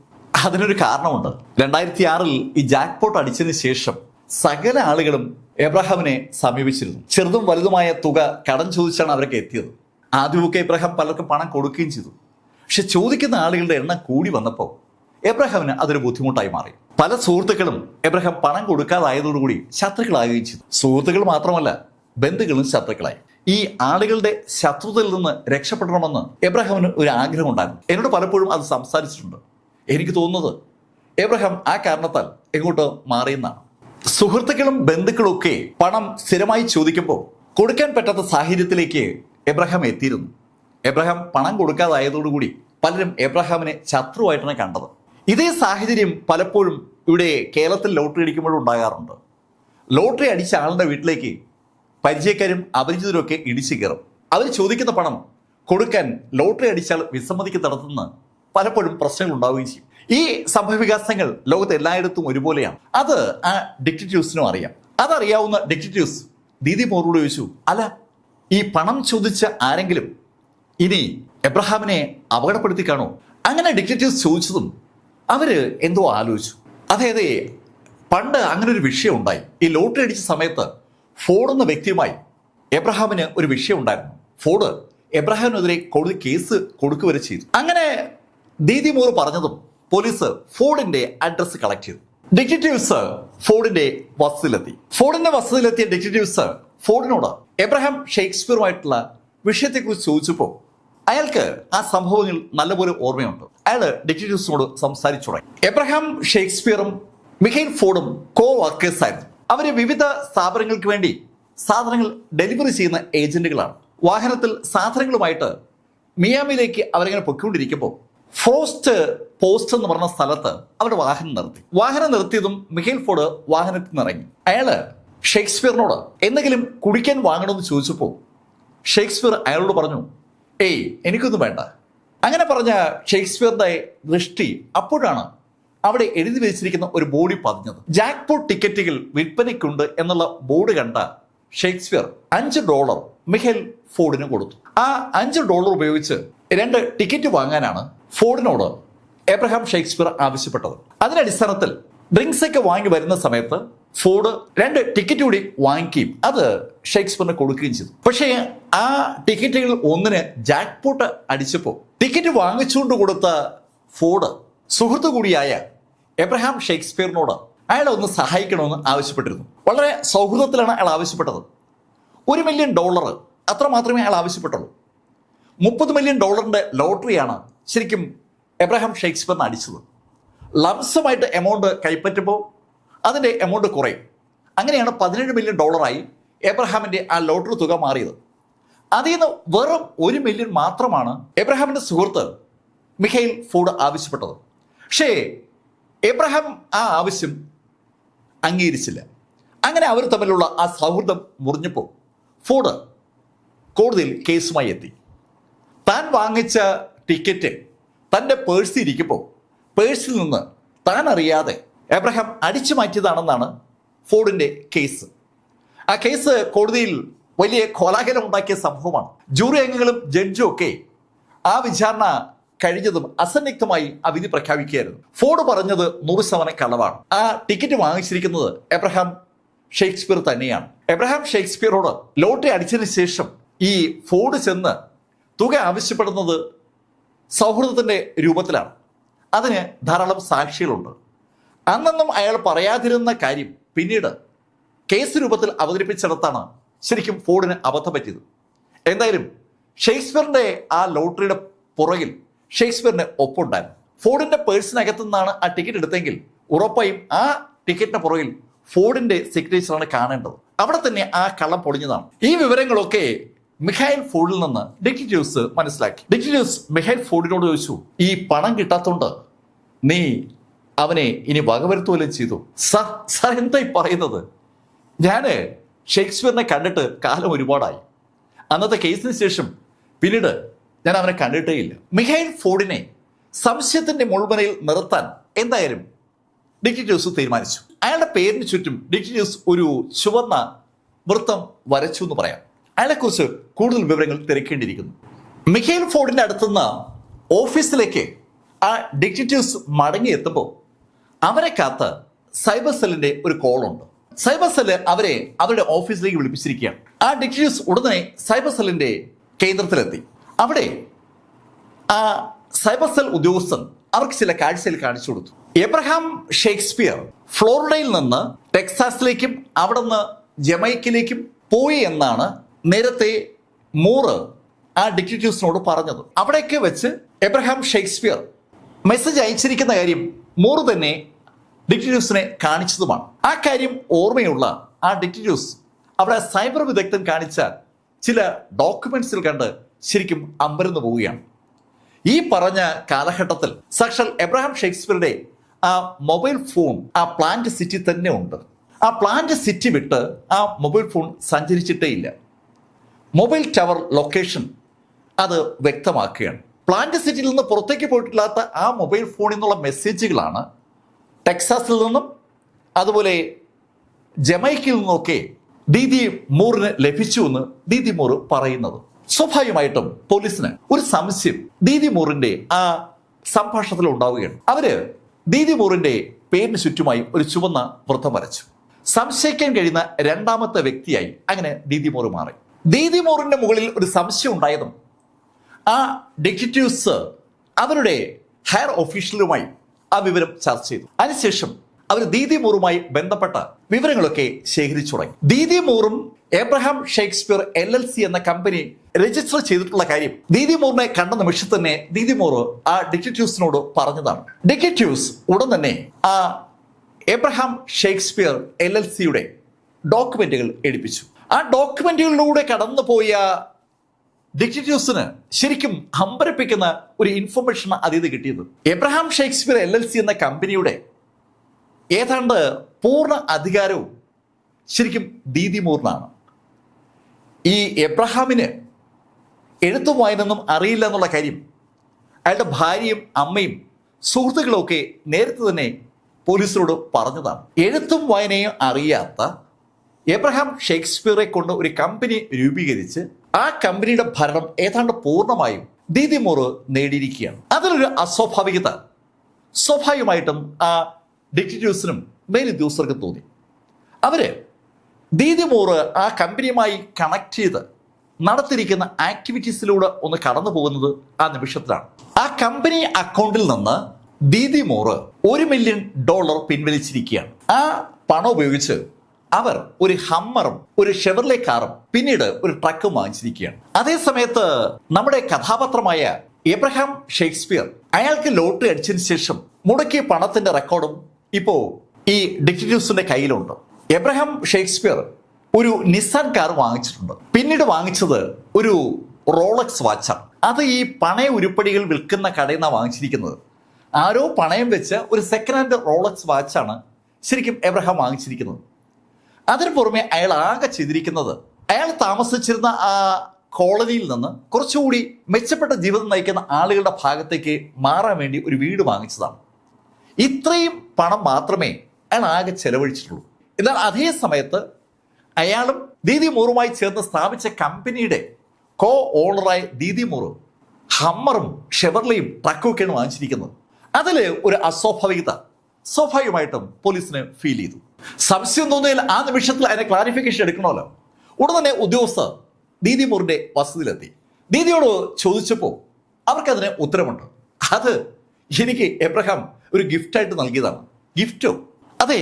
അതിനൊരു കാരണമുണ്ട്. 2006 ഈ ജാക്ക് പോട്ട് അടിച്ചതിന് ശേഷം സകല ആളുകളും എബ്രഹാമിനെ സമീപിച്ചിരുന്നു. ചെറുതും വലുതുമായ തുക കടം ചോദിച്ചാണ് അവരൊക്കെ എത്തിയത്. ആദ്യമൊക്കെ എബ്രഹാം പലർക്കും പണം കൊടുക്കുകയും ചെയ്തു. പക്ഷെ ചോദിക്കുന്ന ആളുകളുടെ എണ്ണം കൂടി വന്നപ്പോൾ എബ്രഹാമിന് അതൊരു ബുദ്ധിമുട്ടായി മാറി. പല സുഹൃത്തുക്കളും എബ്രഹാം പണം കൊടുക്കാതായതോടുകൂടി ശത്രുക്കളാകുകയും ചെയ്തു. സുഹൃത്തുക്കൾ മാത്രമല്ല, ബന്ധുക്കളും ശത്രുക്കളായി. ഈ ആളുകളുടെ ശത്രുതയിൽ നിന്ന് രക്ഷപ്പെടണമെന്ന് എബ്രഹാമിന് ഒരു ആഗ്രഹം ഉണ്ടായിരുന്നു. എന്നോട് പലപ്പോഴും അത് സംസാരിച്ചിട്ടുണ്ട്. എനിക്ക് തോന്നുന്നത് എബ്രഹാം ആ കാരണത്താൽ എങ്ങോട്ട് മാറിയെന്നാണ്. സുഹൃത്തുക്കളും ബന്ധുക്കളും ഒക്കെ പണം സ്ഥിരമായി ചോദിക്കുമ്പോൾ കൊടുക്കാൻ പറ്റാത്ത സാഹചര്യത്തിലേക്ക് എബ്രഹാം എത്തിയിരുന്നു. എബ്രഹാം പണം കൊടുക്കാതായതോടുകൂടി പലരും എബ്രഹാമിനെ ശത്രുവായിട്ടാണ് കണ്ടത്. ഇതേ സാഹചര്യം പലപ്പോഴും ഇവിടെ കേരളത്തിൽ ലോട്ടറി അടിക്കുമ്പോഴും ഉണ്ടാകാറുണ്ട്. ലോട്ടറി അടിച്ച ആളുടെ വീട്ടിലേക്ക് പരിചയക്കാരും അപരിചിതരും ഒക്കെ ഇടിച്ചു കയറും. അവർ ചോദിക്കുന്ന പണം കൊടുക്കാൻ ലോട്ടറി അടിച്ചാൽ വിസമ്മതിക്ക് നടത്തുന്ന പലപ്പോഴും പ്രശ്നങ്ങൾ ഉണ്ടാവുകയും ചെയ്യും. ഈ സംഭവവികാസങ്ങൾ ലോകത്ത് എല്ലായിടത്തും ഒരുപോലെയാണ്. അത് ആ ഡിറ്റക്റ്റീവ്സിനും അറിയാം. അതറിയാവുന്ന ഡിറ്റക്റ്റീവ്സ് ദീദി മോറോട് ചോദിച്ചു, അല്ല, ഈ പണം ചോദിച്ച ആരെങ്കിലും ഇനി എബ്രഹാമിനെ അപകടപ്പെടുത്തി കാണോ? അങ്ങനെ ഡിറ്റക്റ്റീവ്സ് ചോദിച്ചതും അവര് എന്തോ ആലോചിച്ചു. അതായത് പണ്ട് അങ്ങനെ ഒരു വിഷയം ഉണ്ടായി. ഈ ലോട്ടറി അടിച്ച സമയത്ത് ഫോർഡ് എന്ന വ്യക്തിയുമായി എബ്രഹാമിന് ഒരു വിഷയം ഉണ്ടായിരുന്നു. ഫോർഡ് എബ്രഹാമിനെതിരെ കോടതി കേസ് കൊടുക്കുക വരെ ചെയ്തു. അങ്ങനെ ദീദി മോർ പറഞ്ഞതും പോലീസ് ഫോർഡിന്റെ അഡ്രസ് കളക്ട് ചെയ്തു. ഡിറ്റക്റ്റീവ്സ് ഫോർഡിന്റെ വസതിയിലെത്തിയ ഡിറ്റക്റ്റീവ്സ് ഫോർഡിനോട് എബ്രഹാം ഷേക്സ്പിയറുമായിട്ടുള്ള വിഷയത്തെക്കുറിച്ച് ചോദിച്ചപ്പോൾ അയാൾക്ക് ആ സംഭവങ്ങൾ നല്ലപോലെ ഓർമ്മയുണ്ട്. അയാൾ ഡിറ്റക്റ്റീവ്സിനോട് സംസാരിച്ചു തുടങ്ങി. എബ്രഹാം ഷേക്സ്പിയറും മിഖൈൽ ഫോർഡും കോ വർക്കേഴ്സ് ആയിരുന്നു. അവര് വിവിധ സ്ഥാപനങ്ങൾക്ക് വേണ്ടി സാധനങ്ങൾ ഡെലിവറി ചെയ്യുന്ന ഏജന്റുകളാണ്. വാഹനത്തിൽ സാധനങ്ങളുമായിട്ട് മിയാമിയിലേക്ക് അവരിങ്ങനെ പൊയ്ക്കൊണ്ടിരിക്കുമ്പോൾ ഫ്രോസ്റ്റ് പോസ്റ്റ് എന്ന് പറഞ്ഞ സ്ഥലത്ത് അവരുടെ വാഹനം നിർത്തിയതും മിഖൈൽ ഫോർഡ് വാഹനത്തിൽ നിന്ന് ഇറങ്ങി. അയാള് ഷേക്സ്പിയറിനോട് എന്തെങ്കിലും കുടിക്കാൻ വാങ്ങണമെന്ന് ചോദിച്ചപ്പോൾ ഷേക്സ്പിയർ അയാളോട് പറഞ്ഞു, ഏയ് എനിക്കൊന്നും വേണ്ട. അങ്ങനെ പറഞ്ഞ ഷേക്സ്പിയറിന്റെ ദൃഷ്ടി അപ്പോഴാണ് അവിടെ എഴുതി വെച്ചിരിക്കുന്ന ഒരു ബോർഡിൽ പതിഞ്ഞത്. ജാക്ക്പോട്ട് ടിക്കറ്റുകൾ വിൽപ്പനയ്ക്കുണ്ട് എന്നുള്ള ബോർഡ് കണ്ട ഷേക്സ്പിയർ $5 മിഖൈൽ ഫോർഡിന് കൊടുത്തു. ആ $5 ഉപയോഗിച്ച് 2 ടിക്കറ്റ് വാങ്ങാനാണ് ഫോർഡിനോട് എബ്രഹാം ഷേക്സ്പിയർ ആവശ്യപ്പെട്ടത്. അതിന്റെ അടിസ്ഥാനത്തിൽ ഡ്രിങ്ക്സ് ഒക്കെ വാങ്ങി വരുന്ന സമയത്ത് ഫോർഡ് 2 ടിക്കറ്റ് കൂടി വാങ്ങിക്കുകയും അത് ഷേക്സ്പിയറിന് കൊടുക്കുകയും ചെയ്തു. പക്ഷേ ആ ടിക്കറ്റുകൾ ഒന്നിന് ജാക്ക്പോട്ട് അടിച്ചപ്പോൾ ടിക്കറ്റ് വാങ്ങിച്ചുകൊണ്ട് കൊടുത്ത ഫോർഡ് സുഹൃത്തു കൂടിയായ എബ്രഹാം ഷേക്സ്പിയറിനോട് അയാളെ ഒന്ന് സഹായിക്കണമെന്ന് ആവശ്യപ്പെട്ടിരുന്നു. വളരെ സൗഹൃദത്തിലാണ് അയാൾ ആവശ്യപ്പെട്ടത്. $1 മില്യൺ അത്ര മാത്രമേ അയാൾ ആവശ്യപ്പെട്ടുള്ളൂ. $30 മില്യൺ ലോട്ടറിയാണ് ശരിക്കും എബ്രഹാം ഷേക്സ്പിയറിന് അടിച്ചത്. ലംസമായിട്ട് എമൗണ്ട് കൈപ്പറ്റുമ്പോൾ അതിൻ്റെ എമൗണ്ട് കുറയും. അങ്ങനെയാണ് $17 മില്യൺ എബ്രഹാമിൻ്റെ ആ ലോട്ടറി തുക മാറിയത്. അതിൽ നിന്ന് വെറും $1 മില്യൺ മാത്രമാണ് എബ്രഹാമിൻ്റെ സുഹൃത്ത് മിഖൈൽ ഫോർഡ് ആവശ്യപ്പെട്ടത്. പക്ഷേ എബ്രഹാം ആ ആവശ്യം അംഗീകരിച്ചില്ല. അങ്ങനെ അവർ തമ്മിലുള്ള ആ സൗഹൃദം മുറിഞ്ഞപ്പോൾ ഫോർഡ് കോടതിയിൽ കേസുമായി എത്തി. താൻ വാങ്ങിച്ച ടിക്കറ്റ് തൻ്റെ പേഴ്സിൽ ഇരിക്കുമ്പോൾ പേഴ്സിൽ നിന്ന് താൻ അറിയാതെ എബ്രഹാം അടിച്ചു മാറ്റിയതാണെന്നാണ് ഫോർഡിൻ്റെ കേസ്. ആ കേസ് കോടതിയിൽ വലിയ കോലാഹലം ഉണ്ടാക്കിയ സംഭവമാണ്. ജൂറി അംഗങ്ങളും ജഡ്ജും ഒക്കെ ആ വിചാരണ കഴിഞ്ഞതും അസന്നിഗ്ധമായി ആ വിധി പ്രഖ്യാപിക്കുകയായിരുന്നു. ഫോർഡ് പറഞ്ഞത് 100% കളവാണ്. ആ ടിക്കറ്റ് വാങ്ങിച്ചിരിക്കുന്നത് എബ്രഹാം ഷേക്സ്പിയർ തന്നെയാണ്. എബ്രഹാം ഷേക്സ്പിയറോട് ലോട്ടറി അടിച്ചതിന് ശേഷം ഈ ഫോർഡ് ചെന്ന് തുക ആവശ്യപ്പെടുന്നത് സൗഹൃദത്തിന്റെ രൂപത്തിലാണ്. അതിന് ധാരാളം സാക്ഷികളുണ്ട്. അന്നൊന്നും അയാൾ പറയാതിരുന്ന കാര്യം പിന്നീട് കേസ് രൂപത്തിൽ അവതരിപ്പിച്ചിടത്താണ് ശരിക്കും ഫോർഡിന് അബദ്ധം പറ്റിയത്. എന്തായാലും ഷേക്സ്പിയറിന്റെ ആ ലോട്ടറിയുടെ പുറകിൽ ഷേക്സ്പിയറിന് ഒപ്പുണ്ടായിരുന്നു. ഫോർഡിന്റെ പേഴ്സിനകത്തു നിന്നാണ് ആ ടിക്കറ്റ് എടുത്തെങ്കിൽ ഉറപ്പായും ആ ടിക്കറ്റിന് പുറകിൽ ഫോർഡിന്റെ സിഗ്നേച്ചറാണ് കാണേണ്ടത്. അവിടെ തന്നെ ആ കള്ളം പൊളിഞ്ഞതാണ്. ഈ വിവരങ്ങളൊക്കെ മിഖൈൽ ഫോർഡിൽ നിന്ന് ഡിറ്റക്റ്റീവ്സ് മനസ്സിലാക്കി. ഡിറ്റക്റ്റീവ്സ് മിഖൈൽ ഫോർഡിനോട് ചോദിച്ചു, ഈ പണം കിട്ടാത്തോണ്ട് നീ അവനെ ഇനി വകവരുത്തുകയും ചെയ്തു? സാർ എന്തായി പറയുന്നത്? ഞാന് ഷേക്സ്പിയറിനെ കണ്ടിട്ട് കാലം ഒരുപാടായി. അന്നത്തെ കേസിന് ശേഷം പിന്നീട് ഞാൻ അവനെ കണ്ടിട്ടേ ഇല്ല. മിഖൈൽ ഫോർഡിനെ സംശയത്തിന്റെ മുൾമുനയിൽ നിർത്താൻ എന്തായാലും ഡിറ്റക്റ്റീവ്സ് തീരുമാനിച്ചു. അയാളുടെ പേരിന് ചുറ്റും ഡിറ്റക്റ്റീവ്സ് ഒരു ചുവന്ന വൃത്തം വരച്ചു എന്ന് പറയാം. അയാളെക്കുറിച്ച് കൂടുതൽ വിവരങ്ങൾ തിരക്കേണ്ടിയിരിക്കുന്നു. മിഖൈൽ ഫോർഡിന്റെ അടുത്തുനിന്ന് ഓഫീസിലേക്ക് ആ ഡിറ്റക്റ്റീവ്സ് മടങ്ങിയെത്തുമ്പോൾ അവരെ കാത്ത് സൈബർ സെല്ലിന്റെ ഒരു കോളുണ്ട്. സൈബർ സെല്ല് അവരെ അവരുടെ ഓഫീസിലേക്ക് വിളിപ്പിച്ചിരിക്കുകയാണ്. ആ ഡിറ്റക്റ്റീവ്സ് ഉടനെ സൈബർ സെല്ലിന്റെ കേന്ദ്രത്തിലെത്തി. അവിടെ ആ സൈബർ സെൽ ഉദ്യോഗസ്ഥൻ അവർക്ക് ചില കാഴ്ചകൾ കാണിച്ചു കൊടുത്തു. എബ്രഹാം ഷേക്സ്പിയർ ഫ്ലോറിഡയിൽ നിന്ന് ടെക്സാസിലേക്കും അവിടെ നിന്ന് ജമൈക്കിലേക്കും പോയി എന്നാണ് നേരത്തെ മൂറ് ആ ഡിറ്റക്റ്റീവ്സിനോട് പറഞ്ഞത്. അവിടേക്ക് വെച്ച് എബ്രഹാം ഷേക്സ്പിയർ മെസ്സേജ് അയച്ചിരിക്കുന്ന കാര്യം മൂറ് തന്നെ ഡിറ്റക്റ്റീവ്സിനെ കാണിച്ചതുമാണ്. ആ ആ കാര്യം ഓർമ്മയുള്ള ആ ഡിറ്റക്റ്റീവ്സ് അവിടെ സൈബർ വിദഗ്ധൻ കാണിച്ച ചില ഡോക്യുമെന്റ്സിൽ കണ്ട് ശരിക്കും അമ്പരന്ന് പോവുകയാണ്. ഈ പറഞ്ഞ കാലഘട്ടത്തിൽ സാക്ഷാൽ എബ്രഹാം ഷേക്സ്പിയറുടെ ആ മൊബൈൽ ഫോൺ ആ പ്ലാന്റ് സിറ്റി തന്നെ ഉണ്ട്. ആ പ്ലാന്റ് സിറ്റി വിട്ട് ആ മൊബൈൽ ഫോൺ സഞ്ചരിച്ചിട്ടേ ഇല്ല. മൊബൈൽ ടവർ ലൊക്കേഷൻ അത് വ്യക്തമാക്കുകയാണ്. പ്ലാന്റ് സിറ്റിയിൽ നിന്ന് പുറത്തേക്ക് പോയിട്ടില്ലാത്ത ആ മൊബൈൽ ഫോണിൽ നിന്നുള്ള മെസ്സേജുകളാണ് ടെക്സാസിൽ നിന്നും അതുപോലെ ജമൈക്കയിൽ നിന്നൊക്കെ ദീദി മൂറിന് ലഭിച്ചുവെന്ന് ദീദി മൂർ പറയുന്നത്. സ്വാഭാവികമായിട്ടും പോലീസിന് ഒരു സംശയം ദീദി മൂറിന്റെ ആ സംഭാഷണത്തിൽ ഉണ്ടാവുകയാണ്. അവര് ദീദി മൂറിന്റെ പേരിന് ചുറ്റുമായി ഒരു ചുവന്ന വൃത്തം വരച്ചു. സംശയിക്കാൻ കഴിയുന്ന രണ്ടാമത്തെ വ്യക്തിയായി അങ്ങനെ ദീദി മൂർ മാറി. ദീദി മൂറിന്റെ മുകളിൽ ഒരു സംശയം ഉണ്ടായതും ആ ഡിറ്റക്റ്റീവ്സ് അവരുടെ ഹയർ ഓഫീഷ്യലുമായി ആ വിവരം ചർച്ച ചെയ്തു. അതിനുശേഷം അവർ ദീദി മൂറുമായി ബന്ധപ്പെട്ട വിവരങ്ങളൊക്കെ ശേഖരിച്ചു തുടങ്ങി. ദീദി മൂറും എബ്രഹാം ഷേക്സ്പിയർ LLC എന്ന കമ്പനി രജിസ്റ്റർ ചെയ്തിട്ടുള്ള കാര്യം ദീദി മൂറിനെ കണ്ട നിമിഷം തന്നെ ദീദി മൂർ ആ ഡിറ്റക്റ്റീവ്സിനോട് പറഞ്ഞതാണ്. ഡിറ്റക്റ്റീവ്സ് ഉടൻ തന്നെ ആ എബ്രഹാം ഷേക്സ്പിയർ LLCയുടെ ഡോക്യുമെന്റുകൾ എടുപ്പിച്ചു. ആ ഡോക്യുമെന്റുകളിലൂടെ കടന്നുപോയ ഡിറ്റക്റ്റീവ്സിന് ശരിക്കും അമ്പരപ്പിക്കുന്ന ഒരു ഇൻഫർമേഷൻ അതീത് കിട്ടിയത് എബ്രഹാം ഷേക്സ്പിയർ LLC എന്ന കമ്പനിയുടെ ഏതാണ്ട് പൂർണ്ണ അധികാരവും ശരിക്കും ദീദി മൂറിനാണ്. ഈ എബ്രഹാമിന് എഴുത്തും വായനൊന്നും അറിയില്ല എന്നുള്ള കാര്യം അയാളുടെ ഭാര്യയും അമ്മയും സുഹൃത്തുക്കളും ഒക്കെ നേരത്തെ തന്നെ പോലീസിനോട് പറഞ്ഞതാണ്. എഴുത്തും വായനയും അറിയാത്ത എബ്രഹാം ഷേക്സ്പിയറെ കൊണ്ട് ഒരു കമ്പനി രൂപീകരിച്ച് ആ കമ്പനിയുടെ ഭരണം ഏതാണ്ട് പൂർണ്ണമായും ദീദി മൂർ നേടിയിരിക്കുകയാണ്. അതിലൊരു അസ്വാഭാവികത സ്വാഭാവികമായിട്ടും ആ ഡിറ്റക്റ്റീവ്സിനും മേലുദ്യോഗസ്ഥർക്കും തോന്നി. അവര് ദീദി മൂർ ആ കമ്പനിയുമായി കണക്ട് ചെയ്ത് നടത്തിയിരിക്കുന്ന ആക്ടിവിറ്റീസിലൂടെ ഒന്ന് കടന്നു പോകുന്നത് ആ നിമിഷത്തിലാണ്. ആ കമ്പനി അക്കൗണ്ടിൽ നിന്ന് ദീദി മൂർ $1 മില്യൺ പിൻവലിച്ചിരിക്കുകയാണ്. ആ പണം ഉപയോഗിച്ച് അവർ ഒരു ഹമ്മറും ഒരു ഷെവർലെ കാറും പിന്നീട് ഒരു ട്രക്കും വാങ്ങിച്ചിരിക്കുകയാണ്. അതേ സമയത്ത് നമ്മുടെ കഥാപാത്രമായ എബ്രഹാം ഷേക്സ്പിയർ അയാൾക്ക് ലോട്ടറി അടിച്ചതിന് ശേഷം മുടക്കിയ പണത്തിന്റെ റെക്കോർഡും ഇപ്പോ ഈ ഡിറ്റക്റ്റീവ്സിന്റെ കയ്യിലുണ്ട്. എബ്രഹാം ഷേക്സ്പിയർ ഒരു നിസാൻ കാർ വാങ്ങിച്ചിട്ടുണ്ട്. പിന്നീട് വാങ്ങിച്ചത് ഒരു റോളക്സ് വാച്ചാണ്. അത് ഈ പണയ ഉരുപ്പടികൾ വിൽക്കുന്ന കടയിൽ നിന്നാണ് വാങ്ങിച്ചിരിക്കുന്നത്. ആരോ പണയം വെച്ച് ഒരു സെക്കൻഡ് ഹാൻഡ് റോളക്സ് വാച്ചാണ് ശരിക്കും എബ്രഹാം വാങ്ങിച്ചിരിക്കുന്നത്. അതിനു പുറമെ അയാൾ ആകെ ചെയ്തിരിക്കുന്നത് അയാൾ താമസിച്ചിരുന്ന ആ കോളനിയിൽ നിന്ന് കുറച്ചുകൂടി മെച്ചപ്പെട്ട ജീവിതം നയിക്കുന്ന ആളുകളുടെ ഭാഗത്തേക്ക് മാറാൻ വേണ്ടി ഒരു വീട് വാങ്ങിച്ചതാണ്. ഇത്രയും പണം മാത്രമേ അയാൾ ആകെ ചെലവഴിച്ചിട്ടുള്ളൂ. എന്നാൽ അതേ സമയത്ത് അയാളും ദീദി മൂറുമായി ചേർന്ന് സ്ഥാപിച്ച കമ്പനിയുടെ കോ ഓണറായ ദീദി മൂർ ഹമ്മറും ഷെവർലയും ട്രക്കും ഒക്കെയാണ് വാങ്ങിച്ചിരിക്കുന്നത്. അതിൽ ഒരു അസ്വാഭാവികത സ്വാഭാവികമായിട്ടും പോലീസിന് ഫീൽ ചെയ്തു. സംശയം തോന്നിയാൽ ആ നിമിഷത്തിൽ അതിനെ ക്ലാരിഫിക്കേഷൻ എടുക്കണമല്ലോ. ഉടൻ തന്നെ ഉദ്യോഗസ്ഥർ ദീദി മൂറിന്റെ വസതിയിലെത്തി. ദീദിയോട് ചോദിച്ചപ്പോൾ അവർക്കതിന് ഉത്തരമുണ്ട്. അത് എനിക്ക് എബ്രഹാം ഒരു ഗിഫ്റ്റായിട്ട് നൽകിയതാണ്. ഗിഫ്റ്റോ? അതെ,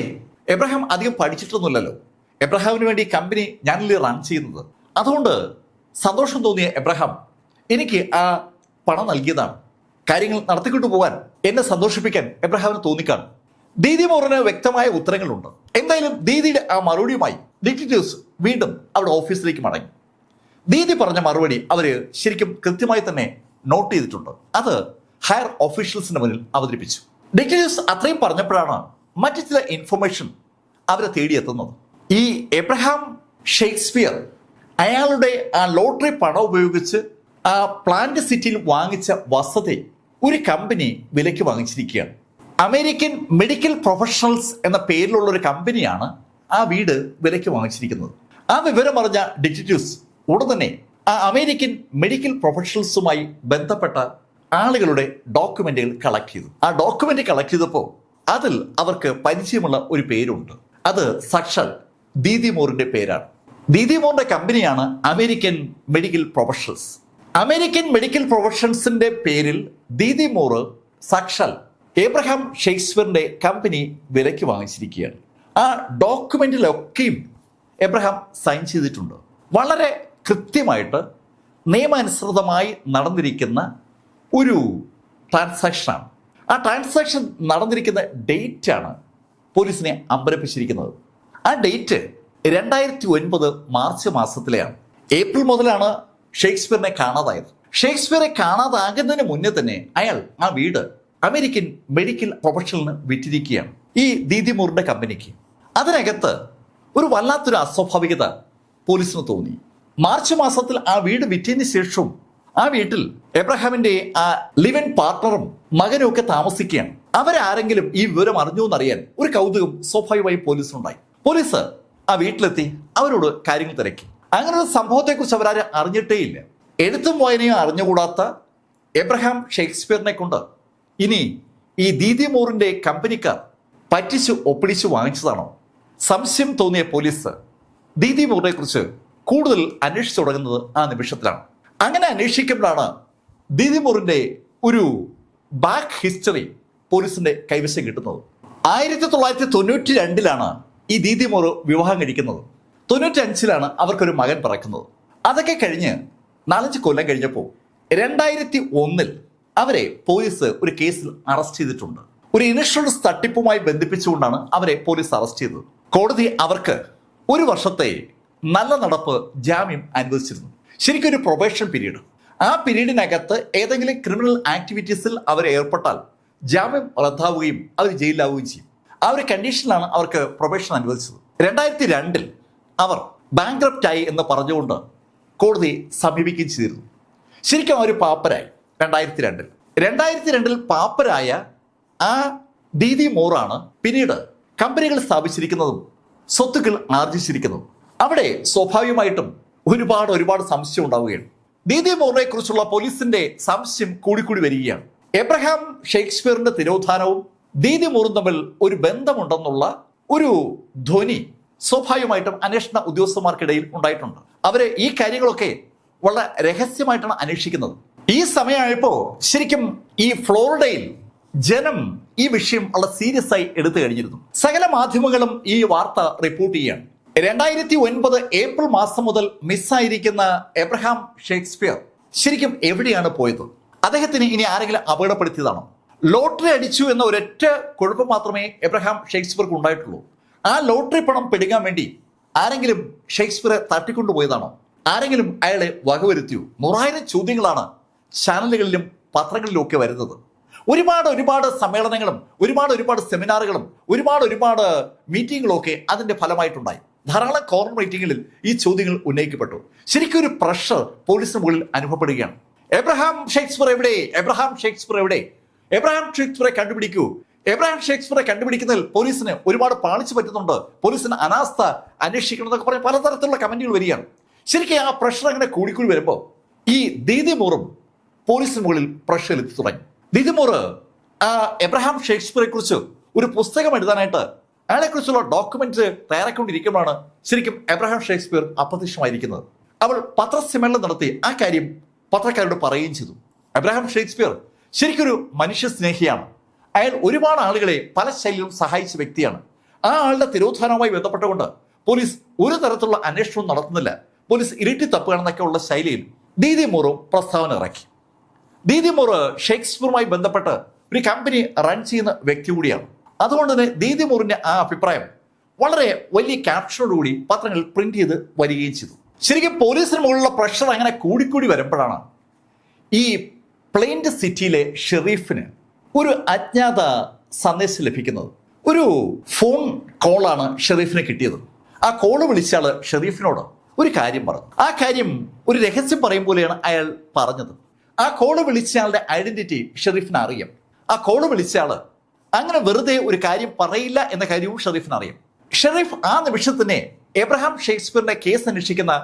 എബ്രഹാം അധികം പഠിച്ചിട്ടൊന്നുമില്ലല്ലോ. എബ്രഹാമിന് വേണ്ടി കമ്പനി ഞാനല്ലേ റൺ ചെയ്യുന്നത്. അതുകൊണ്ട് സന്തോഷം തോന്നിയ എബ്രഹാം എനിക്ക് ആ പണം നൽകിയതാണ്. കാര്യങ്ങൾ നടത്തിക്കൊണ്ടു പോകാൻ എന്നെ സന്തോഷിപ്പിക്കാൻ എബ്രഹാമിന് തോന്നിക്കാണും. ദീദി മൂറിന് വ്യക്തമായ ഉത്തരങ്ങളുണ്ട്. എന്തായാലും ദീദിയുടെ ആ മറുപടിയുമായി ഡിറ്റക്റ്റീവ്സ് വീണ്ടും അവരുടെ ഓഫീസിലേക്ക് മടങ്ങി. ദീദി പറഞ്ഞ മറുപടി അവര് ശരിക്കും കൃത്യമായി തന്നെ നോട്ട് ചെയ്തിട്ടുണ്ട്. അത് ഹയർ ഓഫീഷ്യൽസിന്റെ മുന്നിൽ അവതരിപ്പിച്ചു. ഡിറ്റക്റ്റീവ്സ് അത്രയും പറഞ്ഞപ്പോഴാണ് മറ്റു ചില ഇൻഫർമേഷൻ അവരെ തേടിയെത്തുന്നത്. ഈ എബ്രഹാം ഷേക്സ്പിയർ അയാളുടെ ആ ലോട്ടറി പണം ഉപയോഗിച്ച് ആ പ്ലാന്റ് സിറ്റിയിൽ വാങ്ങിച്ച വസതി ഒരു കമ്പനി വിലയ്ക്ക് വാങ്ങിച്ചിരിക്കുകയാണ്. അമേരിക്കൻ മെഡിക്കൽ പ്രൊഫഷണൽസ് എന്ന പേരിലുള്ള ഒരു കമ്പനിയാണ് ആ വീട് വിലയ്ക്ക് വാങ്ങിച്ചിരിക്കുന്നത്. ആ വിവരം അറിഞ്ഞ ഡിറ്റക്റ്റീവ്സ് ഉടൻ തന്നെ ആ അമേരിക്കൻ മെഡിക്കൽ പ്രൊഫഷണൽസുമായി ബന്ധപ്പെട്ട ആളുകളുടെ ഡോക്യുമെന്റുകൾ കളക്ട് ചെയ്തു. ആ ഡോക്യുമെന്റ് കളക്ട് ചെയ്തപ്പോൾ അതിൽ അവർക്ക് പരിചയമുള്ള ഒരു പേരുണ്ട്. അത് സാക്ഷാൽ ദീദി മൂറിന്റെ പേരാണ്. ദീദി മൂറിന്റെ കമ്പനിയാണ് American medical professionals. American medical പ്രൊഫഷണൽസിന്റെ പേരിൽ ദീദി മൂർ സാക്ഷാൽ എബ്രഹാം ഷേക്സ്പിയറിന്റെ കമ്പനി വിലയ്ക്ക് വാങ്ങിച്ചിരിക്കുകയാണ്. ആ ഡോക്യുമെന്റിലൊക്കെയും എബ്രഹാം സൈൻ ചെയ്തിട്ടുണ്ട്. വളരെ കൃത്യമായിട്ട് നിയമാനുസൃതമായി നടന്നിരിക്കുന്ന ഒരു ട്രാൻസാക്ഷനാണ്. ആ ട്രാൻസാക്ഷൻ നടന്നിരിക്കുന്ന ഡേറ്റാണ് പോലീസിനെ അമ്പരപ്പിച്ചിരിക്കുന്നത്. ആ ഡേറ്റ് 2009 മാർച്ച് മാസത്തിലെയാണ്. ഏപ്രിൽ മുതലാണ് ഷേക്സ്പിയറിനെ കാണാതായത്. ഷേക്സ്പിയറെ കാണാതാകുന്നതിന് മുന്നേ തന്നെ അയാൾ ആ വീട് അമേരിക്കൻ മെഡിക്കൽ പ്രൊഫഷണലിന് വിറ്റിരിക്കുകയാണ്, ഈ ദീദി മൂറിന്റെ കമ്പനിക്ക്. അതിനകത്ത് ഒരു വല്ലാത്തൊരു അസ്വാഭാവികത പോലീസിന് തോന്നി. മാർച്ച് മാസത്തിൽ ആ വീട് വിറ്റതിന് ശേഷവും ആ വീട്ടിൽ എബ്രഹാമിന്റെ ആ ലിവ് ഇൻ പാർട്ണറും മകനും ഒക്കെ താമസിക്കുകയാണ്. അവരാരെങ്കിലും ഈ വിവരം അറിഞ്ഞു എന്നറിയാൻ ഒരു കൗതുകം സ്വാഭാവികമായി പോലീസിനുണ്ടായി. പോലീസ് ആ വീട്ടിലെത്തി അവരോട് കാര്യങ്ങൾ തിരക്കി. അങ്ങനെ ഒരു സംഭവത്തെക്കുറിച്ച് അവരാരും അറിഞ്ഞിട്ടേയില്ല. എഴുത്തും വായനയും അറിഞ്ഞുകൂടാത്ത എബ്രഹാം ഷേക്സ്പിയറിനെ കൊണ്ട് ഇനി ഈ ദീദി മൂറിന്റെ കമ്പനിക്കാർ പറ്റിച്ചു ഒപ്പിടിച്ചു വാങ്ങിച്ചതാണോ? സംശയം തോന്നിയ പോലീസ് ദീദി മൂറിനെ കുറിച്ച് കൂടുതൽ അന്വേഷിച്ചു തുടങ്ങുന്നത് ആ നിമിഷത്തിലാണ്. അങ്ങനെ അന്വേഷിക്കുമ്പോഴാണ് ദീദി മൂറിന്റെ ഒരു ബാക്ക് ഹിസ്റ്ററി പോലീസിന്റെ കൈവശം കിട്ടുന്നത്. 1992 ഈ ദീദി മൂർ വിവാഹം കഴിക്കുന്നത്. 95 അവർക്കൊരു മകൻ പിറക്കുന്നത്. അതൊക്കെ കഴിഞ്ഞ് 4-5 കൊല്ലം കഴിഞ്ഞപ്പോൾ 2001 അവരെ പോലീസ് ഒരു കേസിൽ അറസ്റ്റ് ചെയ്തിട്ടുണ്ട്. ഒരു ഇൻഷുറൻസ് തട്ടിപ്പുമായി ബന്ധിപ്പിച്ചുകൊണ്ടാണ് അവരെ പോലീസ് അറസ്റ്റ് ചെയ്തത്. കോടതി അവർക്ക് 1 വർഷത്തെ നല്ല നടപ്പ് ജാമ്യം അനുവദിച്ചിരുന്നു. ശരിക്കും ഒരു പ്രൊബേഷൻ പീരീഡ്. ആ പീരീഡിനകത്ത് ഏതെങ്കിലും ക്രിമിനൽ ആക്ടിവിറ്റീസിൽ അവർ ഏർപ്പെട്ടാൽ ജാമ്യം റദ്ദാവുകയും അവർ ജയിലിലാവുകയും ചെയ്യും. ആ ഒരു കണ്ടീഷനിലാണ് അവർക്ക് പ്രൊബേഷൻ അനുവദിച്ചത്. 2002 അവർ ബാങ്ക്രപ്റ്റായി എന്ന് പറഞ്ഞുകൊണ്ട് കോടതി സമീപിക്കുകയും ചെയ്തിരുന്നു. ശരിക്കും അവർ പാപ്പരായി. 2002 പാപ്പരായ ആ ദീദി മൂറാണ് പിന്നീട് കമ്പനികൾ സ്ഥാപിച്ചിരിക്കുന്നതും സ്വത്തുക്കൾ ആർജിച്ചിരിക്കുന്നതും. അവിടെ സ്വാഭാവികമായിട്ടും ഒരുപാട് സംശയം ഉണ്ടാവുകയാണ്. ദീദി മൂറിനെ കുറിച്ചുള്ള പോലീസിന്റെ സംശയം കൂടിക്കൂടി വരികയാണ്. എബ്രഹാം ഷേക്സ്പിയറിന്റെ തിരോധാനവും ദീദി മൂറും തമ്മിൽ ഒരു ബന്ധമുണ്ടെന്നുള്ള ഒരു ധ്വനി സ്വാഭാവികമായിട്ടും അന്വേഷണ ഉദ്യോഗസ്ഥന്മാർക്കിടയിൽ ഉണ്ടായിട്ടുണ്ട്. അവര് ഈ കാര്യങ്ങളൊക്കെ വളരെ രഹസ്യമായിട്ടാണ് അന്വേഷിക്കുന്നത്. ഈ സമയമായപ്പോ ശരിക്കും ഈ ഫ്ലോറിഡയിൽ ജനം ഈ വിഷയം വളരെ സീരിയസ് ആയി എടുത്തു കഴിഞ്ഞിരുന്നു. സകല മാധ്യമങ്ങളും ഈ വാർത്ത റിപ്പോർട്ട് ചെയ്യുകയാണ്. 2009 ഏപ്രിൽ മാസം മുതൽ മിസ്സായിരിക്കുന്ന എബ്രഹാം ഷേക്സ്പിയർ ശരിക്കും എവിടെയാണ് പോയത്? അദ്ദേഹത്തിന് ഇനി ആരെങ്കിലും അപകടപ്പെടുത്തിയതാണോ? ലോട്ടറി അടിച്ചു എന്ന ഒരൊറ്റ കുഴപ്പം മാത്രമേ എബ്രഹാം ഷേക്സ്പിയർക്ക് ഉണ്ടായിട്ടുള്ളൂ. ആ ലോട്ടറി പണം പിടുങ്ങാൻ വേണ്ടി ആരെങ്കിലും ഷേക്സ്പിയറെ തട്ടിക്കൊണ്ടുപോയതാണോ? ആരെങ്കിലും അയാളെ വകവരുത്തിയോ? 100,000 ചോദ്യങ്ങളാണ് ചാനലുകളിലും പത്രങ്ങളിലും ഒക്കെ വരുന്നത്. ഒരുപാട് സമ്മേളനങ്ങളും ഒരുപാട് സെമിനാറുകളും ഒരുപാട് മീറ്റിങ്ങുകളും ഒക്കെ അതിന്റെ ഫലമായിട്ടുണ്ടായി. ധാരാളം കോർണർ മീറ്റിങ്ങുകളിൽ ഈ ചോദ്യങ്ങൾ ഉന്നയിക്കപ്പെട്ടു. ശരിക്കും ഒരു പ്രഷർ പോലീസിന് മുകളിൽ അനുഭവപ്പെടുകയാണ്. എബ്രഹാം ഷേക്സ്പിയർ എവിടെ? എബ്രഹാം ഷേക്സ്പിയർ എവിടെ? എബ്രഹാം ഷേക്സ്പിയറെ കണ്ടുപിടിക്കൂ. എബ്രഹാം ഷേക്സ്പിയറെ കണ്ടുപിടിക്കുന്നതിൽ പോലീസിന് ഒരുപാട് പാളിച്ചു പറ്റുന്നുണ്ട്, പോലീസിന് അനാസ്ഥ അന്വേഷിക്കണം എന്നൊക്കെ പറഞ്ഞ് പലതരത്തിലുള്ള കമന്റുകൾ വരികയാണ്. ശരിക്കും ആ പ്രഷർ അങ്ങനെ കൂടിക്കൂടി വരുമ്പോൾ ഈ ദീദി മൂറും പോലീസിന് മുകളിൽ പ്രഷർ എത്തി തുടങ്ങി. ദീദി മൂർ എബ്രഹാം ഷേക്സ്പിയറെ കുറിച്ച് ഒരു പുസ്തകം എഴുതാനായിട്ട് അയാളെക്കുറിച്ചുള്ള ഡോക്യുമെന്റ് തയ്യാറാക്കിക്കൊണ്ടിരിക്കുമ്പോഴാണ് ശരിക്കും എബ്രഹാം ഷേക്സ്പിയർ അപ്രത്യക്ഷമായിരിക്കുന്നത്. അവൾ പത്രസമ്മേളനം നടത്തി ആ കാര്യം പത്രക്കാരോട് പറയുകയും ചെയ്തു. എബ്രഹാം ഷേക്സ്പിയർ ശരിക്കൊരു മനുഷ്യ സ്നേഹിയാണ്. അയാൾ ഒരുപാട് ആളുകളെ പല ശൈലിയിലും സഹായിച്ച വ്യക്തിയാണ്. ആ ആളുടെ തിരോധാനവുമായി ബന്ധപ്പെട്ടുകൊണ്ട് പോലീസ് ഒരു തരത്തിലുള്ള അന്വേഷണവും നടത്തുന്നില്ല, പോലീസ് ഇരട്ടി തപ്പുകയാണെന്നൊക്കെ ഉള്ള ശൈലിയിൽ ദീദി മൂറും പ്രസ്താവന ഇറക്കി. ദീദി മൂർ ഷേക്സ്പിയറുമായി ബന്ധപ്പെട്ട് ഒരു കമ്പനി റൺ ചെയ്യുന്ന വ്യക്തി കൂടിയാണ്. അതുകൊണ്ട് തന്നെ ദീദി മൂറിന്റെ ആ അഭിപ്രായം വളരെ വലിയ ക്യാപ്ഷനോടുകൂടി പത്രങ്ങളിൽ പ്രിന്റ് ചെയ്ത് വരികയും ചെയ്തു. ശരിക്കും പോലീസിന് മുകളിലുള്ള പ്രഷർ അങ്ങനെ കൂടിക്കൂടി വരുമ്പോഴാണ് ഈ പ്ലെയിൻറ്റ് സിറ്റിയിലെ ഷെരീഫിന് ഒരു അജ്ഞാത സന്ദേശം ലഭിക്കുന്നത്. ഒരു ഫോൺ കോളാണ് ഷെരീഫിന് കിട്ടിയത്. ആ കോള് വിളിച്ചയാള് ഷെരീഫിനോട് ഒരു കാര്യം പറഞ്ഞു. ആ കാര്യം ഒരു രഹസ്യം പറയും പോലെയാണ് അയാൾ പറഞ്ഞത്. ആ കോള് വിളിച്ചയാളുടെ ഐഡന്റിറ്റി ഷെരീഫിന് അറിയാം. ആ കോള് വിളിച്ചയാള് അങ്ങനെ വെറുതെ ഒരു കാര്യം പറയില്ല എന്ന കാര്യവും ഷെരീഫിന് അറിയാം. ഷെരീഫ് ആ നിമിഷത്തിനെ എബ്രഹാം ഷേക്സ്പിയറിന്റെ കേസ് അന്വേഷിക്കുന്ന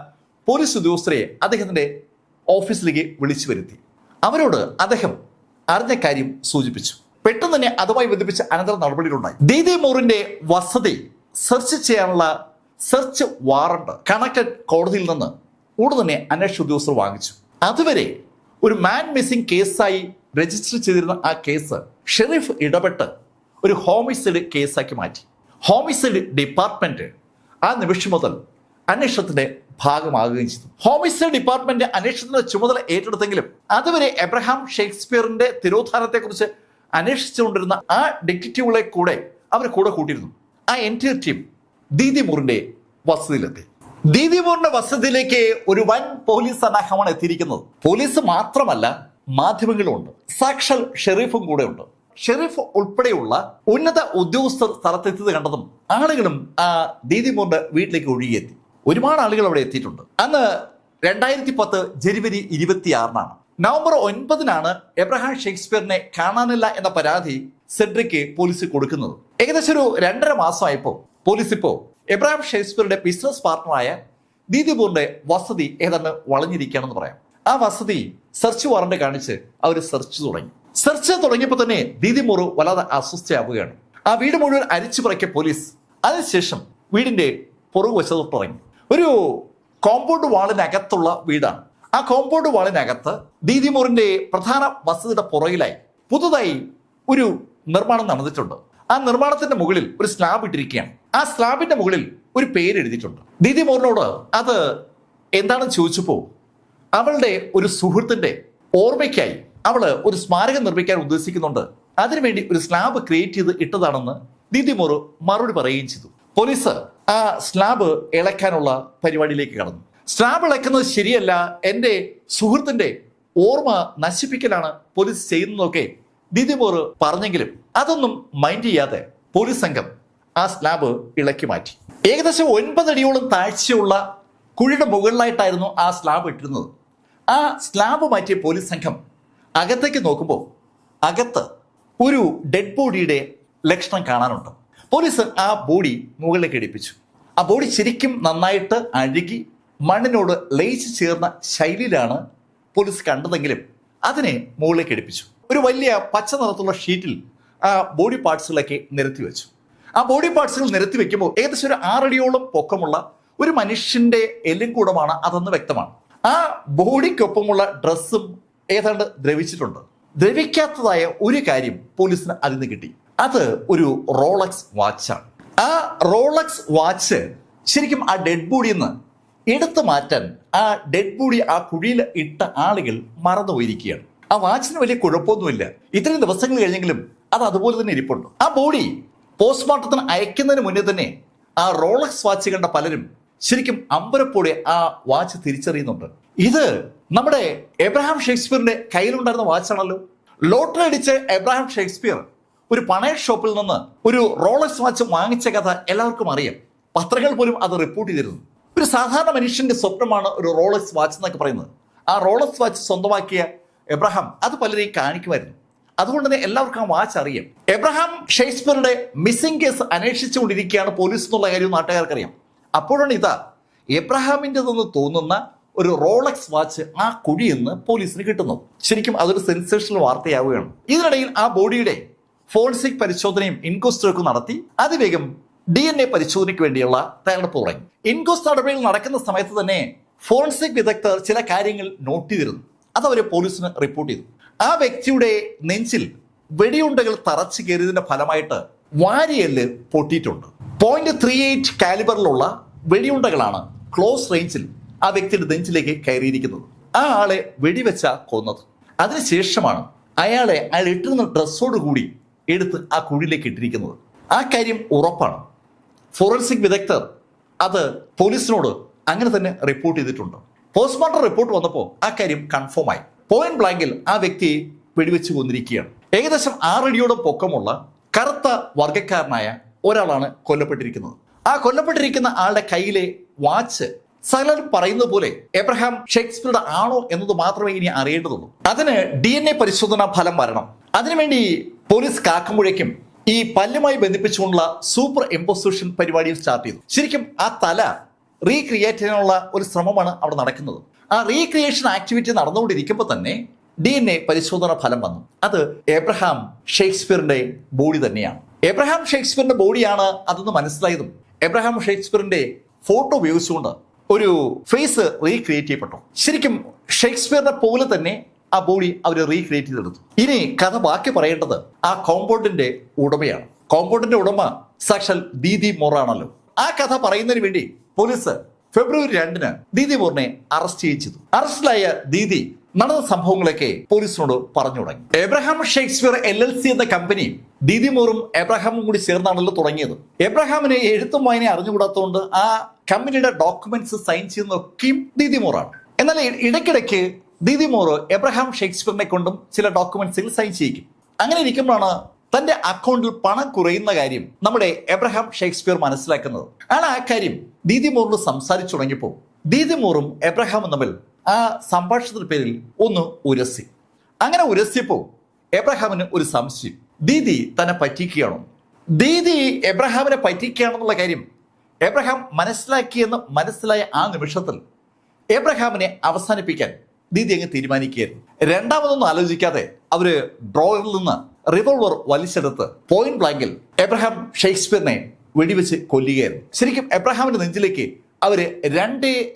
പോലീസ് ഉദ്യോഗസ്ഥരെ അദ്ദേഹത്തിന്റെ ഓഫീസിലേക്ക് വിളിച്ചു വരുത്തി. അവരോട് അദ്ദേഹം അറിഞ്ഞ കാര്യം സൂചിപ്പിച്ചു. പെട്ടെന്ന് തന്നെ അതുമായി ബന്ധിപ്പിച്ച് അനന്തര നടപടികളുണ്ടായി. ദീദി മൂറിന്റെ വസതി സെർച്ച് ചെയ്യാനുള്ള സെർച്ച് വാറണ്ട് കണക്റ്റഡ് കോടതിയിൽ നിന്ന് ഉടൻ തന്നെ അന്വേഷണ ഉദ്യോഗസ്ഥർ വാങ്ങിച്ചു. അതുവരെ ഒരു മാൻ മിസ്സിംഗ് കേസായി രജിസ്റ്റർ ചെയ്തിരുന്ന ആ കേസ് ഷെരീഫ് ഇടപെട്ട് ഒരു ഹോമിസൈഡ് കേസാക്കി മാറ്റി. ഹോമിസൈഡ് ഡിപ്പാർട്ട്മെന്റ് ആ നിമിഷം മുതൽ അന്വേഷണത്തിന്റെ ഭാഗമാകുകയും ചെയ്തു. ഹോമിസൈഡ് ഡിപ്പാർട്ട്മെന്റ് അന്വേഷണത്തിന്റെ ചുമതല ഏറ്റെടുത്തെങ്കിലും അതുവരെ എബ്രഹാം ഷേക്സ്പിയറിന്റെ തിരോധാനത്തെക്കുറിച്ച് അന്വേഷിച്ചുകൊണ്ടിരുന്ന ആ ഡിറ്റക്റ്റീവുകളെ കൂടെ അവർ കൂട്ടിയിരുന്നു. ആ എൻറ്റയർ ടീം ദീദി മൂറിന്റെ വസതിയിലെത്തി. ദീദി മൂറിന്റെ വസതിയിലേക്ക് ഒരു വൻ പോലീസ് സന്നാഹമാണ് എത്തിയിരിക്കുന്നത്. പോലീസ് മാത്രമല്ല, മാധ്യമങ്ങളും ഉണ്ട്, സാക്ഷാൽ ഷെരീഫും കൂടെ ഉണ്ട്. ഷെരീഫ് ഉൾപ്പെടെയുള്ള ഉന്നത ഉദ്യോഗസ്ഥർ സ്ഥലത്തെത്തിയത് കണ്ടതും ആളുകളും ആ ദീദി മൂറിന്റെ വീട്ടിലേക്ക് ഒഴുകിയെത്തി. ഒരുപാട് ആളുകൾ അവിടെ എത്തിയിട്ടുണ്ട്. അന്ന് 2010 ജനുവരി 26 നവംബർ 9 എബ്രഹാം ഷേക്സ്പിയറിനെ കാണാനില്ല എന്ന പരാതി സെഡ്രിക്ക് പോലീസ് കൊടുക്കുന്നത്. ഏകദേശം ഒരു 2.5 മാസമായപ്പോൾ പോലീസ് ഇപ്പോൾ എബ്രഹാം ഷേക്സ്പിയറുടെ ബിസിനസ് പാർട്ണറായ ദീദി മൂറിന്റെ വസതി ഏതാണ്ട് വളഞ്ഞിരിക്കുകയാണെന്ന് പറയാം. ആ വസതി സെർച്ച് വാറന്റ് കാണിച്ച് അവർ സെർച്ച് തുടങ്ങിയപ്പോൾ തന്നെ ദീദി മൂറ് വല്ലാതെ അസ്വസ്ഥയാവുകയാണ്. ആ വീട് മുഴുവൻ അരിച്ചു പറക്കിയ പോലീസ് അതിനുശേഷം വീടിന്റെ പുറകുവശത്തോട്ട് ഇറങ്ങി. ഒരു കോമ്പൗണ്ട് വാളിനകത്തുള്ള വീടാണ്. ആ കോമ്പൗണ്ട് വാളിനകത്ത് ദീദി മൂറിന്റെ പ്രധാന വസതിയുടെ പുറകിലായി പുതുതായി ഒരു നിർമ്മാണം നടന്നിട്ടുണ്ട്. ആ നിർമ്മാണത്തിന്റെ മുകളിൽ ഒരു സ്ലാബ് ഇട്ടിരിക്കുകയാണ്. ആ സ്ലാബിന്റെ മുകളിൽ ഒരു പേര് എഴുതിയിട്ടുണ്ട്. ദീദി മൂറിനോട് അത് എന്താണെന്ന് ചോദിച്ചപ്പോൾ അവളുടെ ഒരു സുഹൃത്തിന്റെ ഓർമ്മയ്ക്കായി അവള് ഒരു സ്മാരകം നിർമ്മിക്കാൻ ഉദ്ദേശിക്കുന്നുണ്ട്, അതിനുവേണ്ടി ഒരു സ്ലാബ് ക്രിയേറ്റ് ചെയ്ത് ഇട്ടതാണെന്ന് ദീദി മൂറ് മറുപടി പറയുകയും ചെയ്തു. പോലീസ് ആ സ്ലാബ് ഇളക്കാനുള്ള പരിപാടിയിലേക്ക് കടന്നു. സ്ലാബ് ഇളക്കുന്നത് ശരിയല്ല, എൻ്റെ സുഹൃത്തിന്റെ ഓർമ്മ നശിപ്പിക്കലാണ് പോലീസ് ചെയ്യുന്നതൊക്കെ ദീദി മൂറ് പറഞ്ഞെങ്കിലും അതൊന്നും മൈൻഡ് ചെയ്യാതെ പോലീസ് സംഘം ആ സ്ലാബ് ഇളക്കി മാറ്റി. ഏകദേശം 9 അടിയോളം താഴ്ചയുള്ള കുഴിയുടെ മുകളിലായിട്ടായിരുന്നു ആ സ്ലാബ് ഇട്ടിരുന്നത്. ആ സ്ലാബ് മാറ്റിയ പോലീസ് സംഘം അകത്തേക്ക് നോക്കുമ്പോൾ അകത്ത് ഒരു ഡെഡ് ബോഡിയുടെ ലക്ഷണം കാണാനുണ്ട്. പോലീസ് ആ ബോഡി മുകളിലേക്ക് എടുപ്പിച്ചു. ആ ബോഡി ശരിക്കും നന്നായിട്ട് അഴുകി മണ്ണിനോട് ലയിച്ചു ചേർന്ന ശൈലിയിലാണ് പോലീസ് കണ്ടതെങ്കിലും അതിനെ മുകളിലേക്ക് എടുപ്പിച്ചു. ഒരു വലിയ പച്ച നിറത്തുള്ള ഷീറ്റിൽ ആ ബോഡി പാർട്സുകളൊക്കെ നിരത്തി വെച്ചു. ആ ബോഡി പാർട്സുകൾ നിരത്തി വെക്കുമ്പോൾ ഏകദേശം ഒരു 6 അടിയോളം പൊക്കമുള്ള ഒരു മനുഷ്യന്റെ എല്ലും കൂടമാണ് അതെന്ന് വ്യക്തമാണ്. ആ ബോഡിക്കൊപ്പമുള്ള ഡ്രസ്സും ഏതാണ്ട് ദ്രവിച്ചിട്ടുണ്ട്. ദ്രവിക്കാത്തതായ ഒരു കാര്യം പോലീസിന് അതിൽ നിന്ന് കിട്ടി. അത് ഒരു റോളക്സ് വാച്ചാണ്. ആ റോളക്സ് വാച്ച് ശരിക്കും ആ ഡെഡ് ബോഡിയിൽ നിന്ന് എടുത്തു മാറ്റാൻ ആ ഡെഡ് ബോഡി ആ കുഴിയിൽ ഇട്ട ആളുകൾ മറന്നുപോയിരിക്കുകയാണ്. ആ വാച്ചിന് വലിയ കുഴപ്പമൊന്നുമില്ല. ഇത്രയും ദിവസങ്ങൾ കഴിഞ്ഞെങ്കിലും അത് അതുപോലെ തന്നെ ഇരിപ്പുണ്ട്. ആ ബോഡി പോസ്റ്റ്മോർട്ടത്തിന് അയക്കുന്നതിന് മുന്നേ തന്നെ ആ റോളക്സ് വാച്ച് കണ്ട പലരും ശരിക്കും അമ്പരപ്പോടെ ആ വാച്ച് തിരിച്ചറിയുന്നുണ്ട്. ഇത് നമ്മുടെ എബ്രഹാം ഷേക്സ്പിയറിന്റെ കയ്യിലുണ്ടായിരുന്ന വാച്ചാണല്ലോ. ലോട്ടറി അടിച്ച് എബ്രഹാം ഷേക്സ്പിയർ ഒരു പണയ ഷോപ്പിൽ നിന്ന് ഒരു റോളക്സ് വാച്ച് വാങ്ങിച്ച കഥ എല്ലാവർക്കും അറിയാം. പത്രങ്ങൾ പോലും അത് റിപ്പോർട്ട് ചെയ്തിരുന്നു. ഒരു സാധാരണ മനുഷ്യന്റെ സ്വപ്നമാണ് ഒരു റോളക്സ് വാച്ച് എന്നൊക്കെ പറയുന്നത്. ആ റോളക്സ് വാച്ച് സ്വന്തമാക്കിയ എബ്രഹാം അത് പലരെയും കാണിക്കുമായിരുന്നു. അതുകൊണ്ട് തന്നെ എല്ലാവർക്കും ആ വാച്ച് അറിയാം. എബ്രഹാം ഷേക്സ്പിയറുടെ മിസ്സിംഗ് കേസ് അന്വേഷിച്ചുകൊണ്ടിരിക്കുകയാണ് പോലീസ് എന്നുള്ള കാര്യം നാട്ടുകാർക്കറിയാം. അപ്പോഴാണ് ഇതാ എബ്രഹാമിൻ്റെതെന്ന് തോന്നുന്ന ഒരു റോളക്സ് വാച്ച് ആ കുഴിയിൽ നിന്ന് പോലീസിന് കിട്ടുന്നത്. ശരിക്കും അതൊരു സെൻസേഷണൽ വാർത്തയാവുകയാണ്. ഇതിനിടയിൽ ആ ബോഡിയുടെ ഫോറൻസിക് പരിശോധനയും ഇൻക്വസ്റ്റും നടത്തി അതിവേഗം DNA പരിശോധനയ്ക്ക് വേണ്ടിയുള്ള തയ്യാറെടുപ്പ് തുടങ്ങി. ഇൻക്വസ്റ്റ് നടപടികൾ നടക്കുന്ന സമയത്ത് തന്നെ ഫോറൻസിക് വിദഗ്ധർ ചില കാര്യങ്ങൾ നോട്ട് ചെയ്തിരുന്നു. അത് അവർ പോലീസിന് റിപ്പോർട്ട് ചെയ്തു. ആ വ്യക്തിയുടെ നെഞ്ചിൽ വെടിയുണ്ടകൾ തറച്ചു കയറിയതിന്റെ ഫലമായിട്ട് വാരിയെല്ല് പൊട്ടിയിട്ടുണ്ട്. 0.38 കാലിബറിലുള്ള വെടിയുണ്ടകളാണ് ക്ലോസ് റേഞ്ചിൽ ആ വ്യക്തിയുടെ നെഞ്ചിലേക്ക് കയറിയിരിക്കുന്നത്. ആ ആളെ വെടിവെച്ച കൊന്നത്. അതിനുശേഷമാണ് അയാൾ ഇട്ടിരുന്ന ഡ്രസ്സോട് കൂടി എടുത്ത് ആ കുഴിയിലേക്ക് ഇട്ടിരിക്കുന്നത്. ആ കാര്യം ഉറപ്പാണ്. ഫോറൻസിക് വിദഗ്ധർ അത് പോലീസിനോട് അങ്ങനെ തന്നെ റിപ്പോർട്ട് ചെയ്തിട്ടുണ്ട്. പോസ്റ്റ്മോർട്ടം റിപ്പോർട്ട് വന്നപ്പോൾ ആ കാര്യം കൺഫേം ആയി. പോയിന്റ് ബ്ലാങ്കിൽ ആ വ്യക്തിയെ വെടിവെച്ച് കൊന്നിരിക്കുകയാണ്. ഏകദേശം 6 അടിയോളം പൊക്കമുള്ള കറുത്ത വർഗ്ഗക്കാരനായ ഒരാളാണ് കൊല്ലപ്പെട്ടിരിക്കുന്നത്. ആ കൊല്ലപ്പെട്ടിരിക്കുന്ന ആളുടെ കയ്യിലെ വാച്ച് സകലരും പറയുന്നത് പോലെ എബ്രഹാം ഷേക്സ്പിയറുടെ ആണോ എന്നത് മാത്രമേ ഇനി അറിയേണ്ടതുള്ളൂ. അതിന് DNA പരിശോധനാ ഫലം വരണം. അതിനുവേണ്ടി പോലീസ് കാക്കുമ്പോഴേക്കും ഈ പല്ലുമായി ബന്ധിപ്പിച്ചുകൊണ്ടുള്ള സൂപ്പർ ഇമ്പോസിഷൻ പരിപാടിയിൽ സ്റ്റാർട്ട് ചെയ്തു. ശരിക്കും ആ തല റീക്രിയേറ്റ് ചെയ്യാനുള്ള ഒരു ശ്രമമാണ് അവിടെ നടക്കുന്നത്. ആ റീക്രിയേഷൻ ആക്ടിവിറ്റി നടന്നുകൊണ്ടിരിക്കുമ്പോൾ തന്നെ DNA പരിശോധന ഫലം വന്നു. അത് എബ്രഹാം ഷേക്സ്പിയറിന്റെ ബോഡി തന്നെയാണ്. എബ്രഹാം ഷേക്സ്പിയറിന്റെ ബോഡിയാണ് അതെന്ന് മനസ്സിലായതും എബ്രഹാം ഷേക്സ്പിയറിന്റെ ഫോട്ടോ ഉപയോഗിച്ചുകൊണ്ട് ഒരു ഫേസ് റീക്രിയേറ്റ് ചെയ്യപ്പെട്ടു. ശരിക്കും ഷേക്സ്പിയറിനെ പോലെ തന്നെ ആ ബോഡി അവർ റീക്രിയേറ്റ് ചെയ്തെടുത്തു. ഇനി കഥ ബാക്കി പറയേണ്ടത് ആ കോമ്പൗണ്ടിന്റെ ഉടമയാണ്. കോമ്പൗണ്ടിന്റെ ഉടമ സാക്ഷാൽ ദീദി മൂറാണല്ലോ. ആ കഥ പറയുന്നതിന് വേണ്ടി പോലീസ് ഫെബ്രുവരി 2 ദീദി മൂറിനെ അറസ്റ്റ് ചെയ്തു. അറസ്റ്റിലായ ദീദി നടന്ന സംഭവങ്ങളൊക്കെ പോലീസിനോട് പറഞ്ഞു തുടങ്ങി. എബ്രഹാം ഷേക്സ്പിയർ LLC എന്ന കമ്പനി ദീദി മോറും എബ്രഹാമും കൂടി ചേർന്നാണല്ലോ തുടങ്ങിയത്. എബ്രഹാമിന് എഴുത്തും വായന അറിഞ്ഞുകൂടാത്തതുകൊണ്ട് ആ കമ്പനിയുടെ ഡോക്യുമെന്റ്സ് സൈൻ ചെയ്യുന്നതൊക്കെയും ദീദി മോറാണ്. എന്നാൽ ഇടയ്ക്കിടയ്ക്ക് ദീദി മോറ് എബ്രഹാം ഷേക്സ്പിയറിനെ കൊണ്ടും ചില ഡോക്യുമെന്റ്സിൽ സൈൻ ചെയ്യിക്കും. അങ്ങനെ ഇരിക്കുമ്പോഴാണ് തന്റെ അക്കൗണ്ടിൽ പണം കുറയുന്ന കാര്യം നമ്മുടെ എബ്രഹാം ഷേക്സ്പിയർ മനസ്സിലാക്കുന്നത്. ആണ് ആ കാര്യം ദീദി മോറിനോട് സംസാരിച്ചു തുടങ്ങിയപ്പോൾ ദീദി മോറും എബ്രഹാമും തമ്മിൽ ആ സംഭാഷണത്തിന്റെ പേരിൽ ഒന്ന് ഉരസി. അങ്ങനെ ഉരസിയപ്പോൾ എബ്രഹാമിന് ഒരു സംശയം, ദീദി തന്നെ പറ്റിക്കുകയാണോ? ദീദി എബ്രഹാമിനെ പറ്റിക്കുകയാണെന്നുള്ള കാര്യം എബ്രഹാം മനസ്സിലാക്കിയെന്ന് മനസ്സിലായ ആ നിമിഷത്തിൽ എബ്രഹാമിനെ അവസാനിപ്പിക്കാൻ ദീദി അങ്ങ് തീരുമാനിക്കുകയായിരുന്നു. രണ്ടാമതൊന്നും ആലോചിക്കാതെ അവര് ഡ്രോയറിൽ നിന്ന് റിവോൾവർ വലിച്ചെടുത്ത് പോയിന്റ് ബ്ലാങ്കിൽ എബ്രഹാം ഷേക്സ്പിയറിനെ വെടിവെച്ച് കൊല്ലുകയായിരുന്നു. ശരിക്കും എബ്രഹാമിന്റെ നെഞ്ചിലേക്ക് അവര്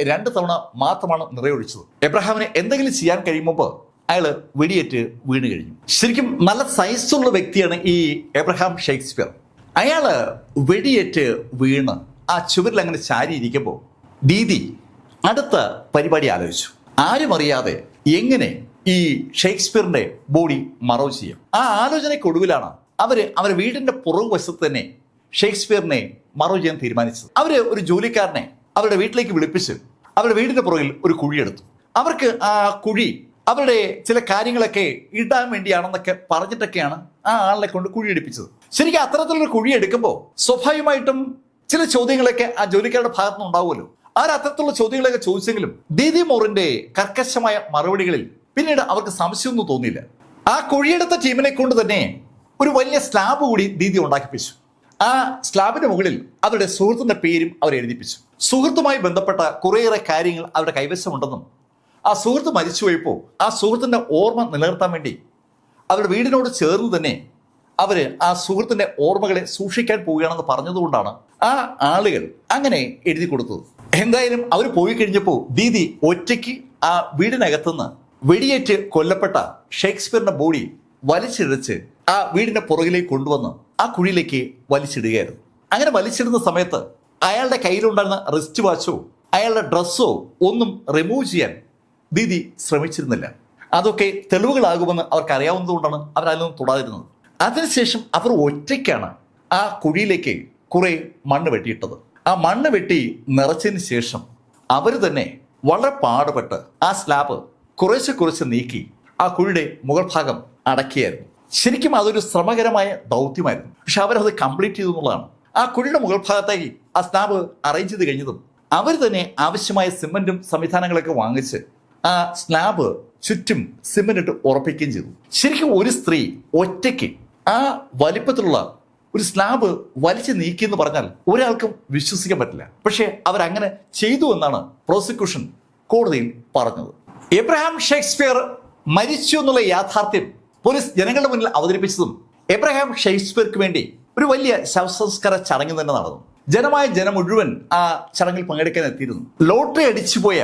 രണ്ട് തവണ മാത്രമാണ് നിറയൊഴിച്ചത്. എബ്രഹാമിന് എന്തെങ്കിലും ചെയ്യാൻ കഴിയുമ്പോൾ അയാള് വെടിയേറ്റ് വീണ് കഴിഞ്ഞു. ശരിക്കും നല്ല സൈസുള്ള വ്യക്തിയാണ് ഈ എബ്രഹാം ഷേക്സ്പിയർ. അയാള് വെടിയേറ്റ് വീണ് ആ ചുവരിൽ അങ്ങനെ ചാരി ഇരിക്കുമ്പോൾ ദീദി അടുത്ത പരിപാടി ആലോചിച്ചു. ആരും അറിയാതെ എങ്ങനെ ഈ ഷേക്സ്പിയറിന്റെ ബോഡി മറവ് ചെയ്യും. ആ ആലോചനയ്ക്കൊടുവിലാണ് അവര് വീടിന്റെ പുറകുവശത്ത് തന്നെ ഷേക്സ്പിയറിനെ മറവ് ചെയ്യാൻ തീരുമാനിച്ചത്. അവര് ഒരു ജോലിക്കാരനെ അവരുടെ വീട്ടിലേക്ക് വിളിപ്പിച്ച് അവരുടെ വീടിന്റെ പുറകിൽ ഒരു കുഴിയെടുത്തു. അവർക്ക് ആ കുഴി അവരുടെ ചില കാര്യങ്ങളൊക്കെ ഇടാൻ വേണ്ടിയാണെന്നൊക്കെ പറഞ്ഞിട്ടൊക്കെയാണ് ആ ആളിനെ കൊണ്ട് കുഴിയെടുപ്പിച്ചത്. ശരിക്കും അത്തരത്തിലൊരു കുഴി എടുക്കുമ്പോൾ സ്വാഭാവികമായിട്ടും ചില ചോദ്യങ്ങളൊക്കെ ആ ജോലിക്കാരുടെ ഭാഗത്തുനിന്ന് ഉണ്ടാവുമല്ലോ. അത്തരത്തിലുള്ള ചോദ്യങ്ങളൊക്കെ ചോദിച്ചെങ്കിലും ദീദി മോറിന്റെ കർക്കശമായ മറുപടികളിൽ പിന്നീട് അവർക്ക് സംശയമൊന്നും തോന്നിയില്ല. ആ കുഴിയെടുത്ത ടീമിനെ കൊണ്ട് തന്നെ ഒരു വലിയ സ്ലാബ് കൂടി ദീദി ഉണ്ടാക്കിപ്പിച്ചു. ആ സ്ലാബിന്റെ മുകളിൽ അവരുടെ സുഹൃത്തിന്റെ പേരും അവർ എഴുതിപ്പിച്ചു. സുഹൃത്തുമായി ബന്ധപ്പെട്ട കുറേയേറെ കാര്യങ്ങൾ അവരുടെ കൈവശമുണ്ടെന്നും ആ സുഹൃത്ത് മരിച്ചുപോയപ്പോൾ ആ സുഹൃത്തിന്റെ ഓർമ്മ നിലനിർത്താൻ വേണ്ടി അവരുടെ വീടിനോട് ചേർന്ന് തന്നെ അവര് ആ സുഹൃത്തിന്റെ ഓർമ്മകളെ സൂക്ഷിക്കാൻ പോവുകയാണെന്ന് പറഞ്ഞതുകൊണ്ടാണ് ആ ആളുകൾ അങ്ങനെ എഴുതി കൊടുത്തത്. എന്തായാലും അവർ പോയി കഴിഞ്ഞപ്പോൾ ദീദി ഒറ്റയ്ക്ക് ആ വീടിനകത്തുനിന്ന് വെടിയേറ്റ് കൊല്ലപ്പെട്ട ഷേക്സ്പിയറിന്റെ ബോഡി വലിച്ചിഴച്ച് ആ വീടിന്റെ പുറകിലേക്ക് കൊണ്ടുവന്ന് ആ കുഴിയിലേക്ക് വലിച്ചിടുകയായിരുന്നു. അങ്ങനെ വലിച്ചിടുന്ന സമയത്ത് അയാളുടെ കയ്യിലുണ്ടായിരുന്ന റിസ്റ്റ് വാച്ചോ അയാളുടെ ഡ്രസ്സോ ഒന്നും റിമൂവ് ചെയ്യാൻ ദീദി ശ്രമിച്ചിരുന്നില്ല. അതൊക്കെ തെളിവുകളാകുമെന്ന് അവർക്ക് അറിയാവുന്നതുകൊണ്ടാണ് അവർ അതിലൊന്നും തൊടാതിരുന്നത്. അതിനുശേഷം അവർ ഒറ്റയ്ക്കാണ് ആ കുഴിയിലേക്ക് കുറെ മണ്ണ് വെട്ടിയിട്ടത്. ആ മണ്ണ് വെട്ടി നിറച്ചതിന് ശേഷം അവർ തന്നെ വളരെ പാടുപെട്ട് ആ സ്ലാബ് കുറേശ്ശെ നീക്കി ആ കുഴിയുടെ മുകൾ ഭാഗം അടക്കിയായിരുന്നു. ശരിക്കും അതൊരു ശ്രമകരമായ ദൗത്യമായിരുന്നു. പക്ഷെ അവരത് കംപ്ലീറ്റ് ചെയ്തു എന്നുള്ളതാണ്. ആ കുഴിയുടെ മുകൾ ഭാഗത്തേക്ക് ആ സ്ലാബ് അറേഞ്ച് ചെയ്ത് കഴിഞ്ഞതും അവർ തന്നെ ആവശ്യമായ സിമന്റും സംവിധാനങ്ങളൊക്കെ വാങ്ങിച്ച് ആ സ്ലാബ് ചുറ്റും സിമന്റ് ഇട്ട് ഉറപ്പിക്കുകയും ചെയ്തു. ശരിക്കും ഒരു സ്ത്രീ ഒറ്റയ്ക്ക് ആ വലിപ്പത്തിലുള്ള ഒരു സ്ലാബ് വലിച്ചു നീക്കി എന്ന് പറഞ്ഞാൽ ഒരാൾക്കും വിശ്വസിക്കാൻ പറ്റില്ല. പക്ഷെ അവരങ്ങനെ ചെയ്തു എന്നാണ് പ്രോസിക്യൂഷൻ കോടതിയിൽ പറഞ്ഞത്. എബ്രഹാം ഷേക്സ്പിയർ മരിച്ചു എന്നുള്ള യാഥാർത്ഥ്യം പോലീസ് ജനങ്ങളുടെ മുന്നിൽ അവതരിപ്പിച്ചതും എബ്രഹാം ഷേക്സ്പിയർക്ക് വേണ്ടി ഒരു വലിയ ശവസംസ്കാര ചടങ്ങ് തന്നെ നടന്നു. ജനം മുഴുവൻ ആ ചടങ്ങിൽ പങ്കെടുക്കാൻ എത്തിയിരുന്നു. ലോട്ടറി അടിച്ചുപോയ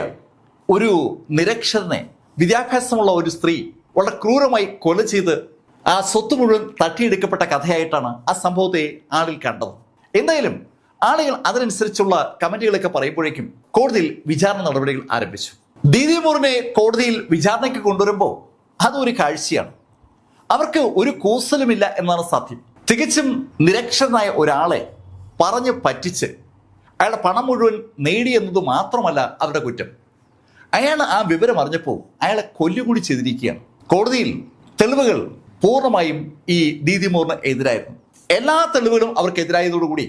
ഒരു നിരക്ഷരനെ വിദ്യാഭ്യാസമുള്ള ഒരു സ്ത്രീ വളരെ ക്രൂരമായി കൊല ചെയ്ത് ആ സ്വത്ത് മുഴുവൻ തട്ടിയെടുക്കപ്പെട്ട കഥയായിട്ടാണ് ആ സംഭവത്തെ ആളിൽ കണ്ടത്. എന്തായാലും ആളുകൾ അതിനനുസരിച്ചുള്ള കമന്റുകളൊക്കെ പറയുമ്പോഴേക്കും കോടതിയിൽ വിചാരണ നടപടികൾ ആരംഭിച്ചു. ദീദി മോറിനെ കോടതിയിൽ വിചാരണയ്ക്ക് കൊണ്ടുവരുമ്പോൾ അതൊരു കാഴ്ചയാണ്. അവർക്ക് ഒരു കൂസലുമില്ല എന്നാണ് സത്യം. തികച്ചും നിരക്ഷരനായ ഒരാളെ പറഞ്ഞ് പറ്റിച്ച് അയാളുടെ പണം മുഴുവൻ നേടിയെന്നത് മാത്രമല്ല അവരുടെ കുറ്റം. അയാൾ ആ വിവരം അറിഞ്ഞപ്പോൾ അയാളെ കൊല്ലുകൂടി ചെയ്തിരിക്കുകയാണ്. കോടതിയിൽ തെളിവുകൾ പൂർണ്ണമായും ഈ ദീദി മോറിന് എതിരായിരുന്നു. എല്ലാ തെളിവുകളും അവർക്കെതിരായതോടുകൂടി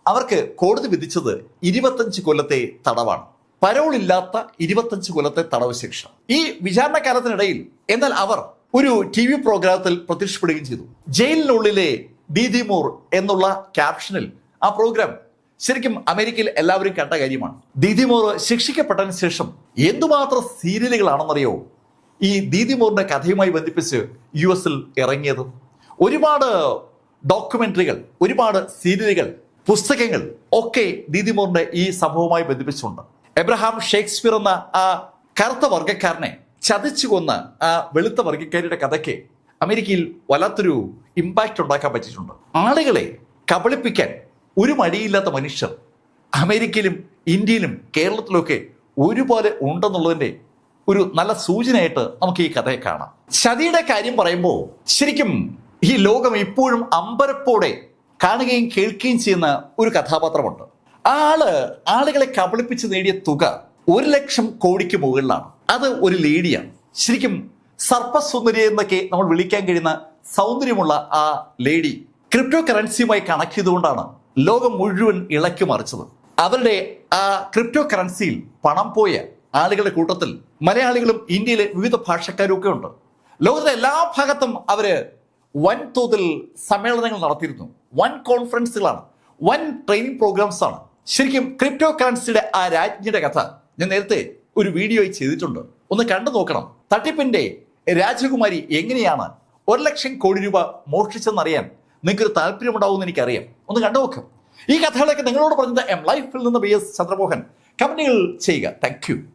അവർക്ക് കോടതി വിധിച്ചത് 25 കൊല്ലത്തെ തടവാണ്. പരോളില്ലാത്ത 25 കൊല്ലത്തെ തടവ് ശിക്ഷ. ഈ വിചാരണ കാലത്തിനിടയിൽ എന്നാൽ അവർ ഒരു TV പ്രോഗ്രാമത്തിൽ പ്രത്യക്ഷപ്പെടുകയും ചെയ്തു. ജയിലിനുള്ളിലെ ദീദി മോർ എന്നുള്ള ക്യാപ്ഷനിൽ ആ പ്രോഗ്രാം ശരിക്കും അമേരിക്കയിൽ എല്ലാവരും കണ്ട കാര്യമാണ്. ദീദി മോർ ശിക്ഷിക്കപ്പെട്ടതിന് ശേഷം എന്തുമാത്രം സീരിയലുകളാണെന്നറിയോ ഈ ദീദി മോറിന്റെ കഥയുമായി ബന്ധിപ്പിച്ച് US ഇറങ്ങിയത്. ഒരുപാട് ഡോക്യുമെന്ററികൾ, ഒരുപാട് സീരിയലുകൾ, പുസ്തകങ്ങൾ ഒക്കെ ദീദി മോറിന്റെ ഈ സംഭവവുമായി ബന്ധിപ്പിച്ചുണ്ട്. എബ്രഹാം ഷേക്സ്പിയർ എന്ന ആ കറുത്ത വർഗ്ഗക്കാരനെ ചതിച്ചു കൊന്ന ആ വെളുത്ത വർഗ്ഗക്കാരിയുടെ കഥയ്ക്ക് അമേരിക്കയിൽ വല്ലാത്തൊരു ഇമ്പാക്റ്റ് ഉണ്ടാക്കാൻ പറ്റിയിട്ടുണ്ട്. ആളുകളെ കബളിപ്പിക്കാൻ ഒരു മടിയില്ലാത്ത മനുഷ്യർ അമേരിക്കയിലും ഇന്ത്യയിലും കേരളത്തിലൊക്കെ ഒരുപോലെ ഉണ്ടെന്നുള്ളതിൻ്റെ ഒരു നല്ല സൂചനയായിട്ട് നമുക്ക് ഈ കഥയെ കാണാം. ചതിയുടെ കാര്യം പറയുമ്പോൾ ശരിക്കും ഈ ലോകം ഇപ്പോഴും അമ്പരപ്പോടെ കാണുകയും കേൾക്കുകയും ചെയ്യുന്ന ഒരു കഥാപാത്രമുണ്ട്. ആളുകളെ കബളിപ്പിച്ച് നേടിയ തുക 1,00,000 കോടിക്ക് മുകളിലാണ്. അത് ഒരു ലേഡിയാണ്. ശരിക്കും സർപ്പസുന്ദരി എന്നൊക്കെ നമ്മൾ വിളിക്കാൻ കഴിയുന്ന സൗന്ദര്യമുള്ള ആ ലേഡി ക്രിപ്റ്റോ കറൻസിയുമായി കണക്ട് ചെയ്തുകൊണ്ടാണ് ലോകം മുഴുവൻ ഇളക്കി മറിച്ചത്. അവരുടെ ആ ക്രിപ്റ്റോ കറൻസിയിൽ പണം പോയ ആളുകളുടെ കൂട്ടത്തിൽ മലയാളികളും ഇന്ത്യയിലെ വിവിധ ഭാഷക്കാരും ഒക്കെ ഉണ്ട്. ലോകത്തിലെ എല്ലാ ഭാഗത്തും അവര് വൻതോതിൽ സമ്മേളനങ്ങൾ നടത്തിയിരുന്നു. വൻ കോൺഫറൻസുകളാണ്, വൻ ട്രെയിനിങ് പ്രോഗ്രാംസ് ആണ്. ശരിക്കും ക്രിപ്റ്റോ കറൻസിയുടെ ആ രാജ്ഞിയുടെ കഥ ഞാൻ നേരത്തെ ഒരു വീഡിയോയിൽ ചെയ്തിട്ടുണ്ട്. ഒന്ന് കണ്ടു നോക്കണം. തട്ടിപ്പിന്റെ രാജകുമാരി എങ്ങനെയാണ് 1,00,000 കോടി രൂപ മോഷ്ടിച്ചെന്നറിയാൻ നിങ്ങൾക്കൊരു താല്പര്യമുണ്ടാവുമെന്ന് എനിക്കറിയാം. ഒന്ന് കണ്ടു നോക്കാം. ഈ കഥകളൊക്കെ നിങ്ങളോട് പറഞ്ഞത് ലൈഫിൽ നിന്ന് BS ചന്ദ്രമോഹൻ. കമന്റുകൾ ചെയ്യുക. Thank you.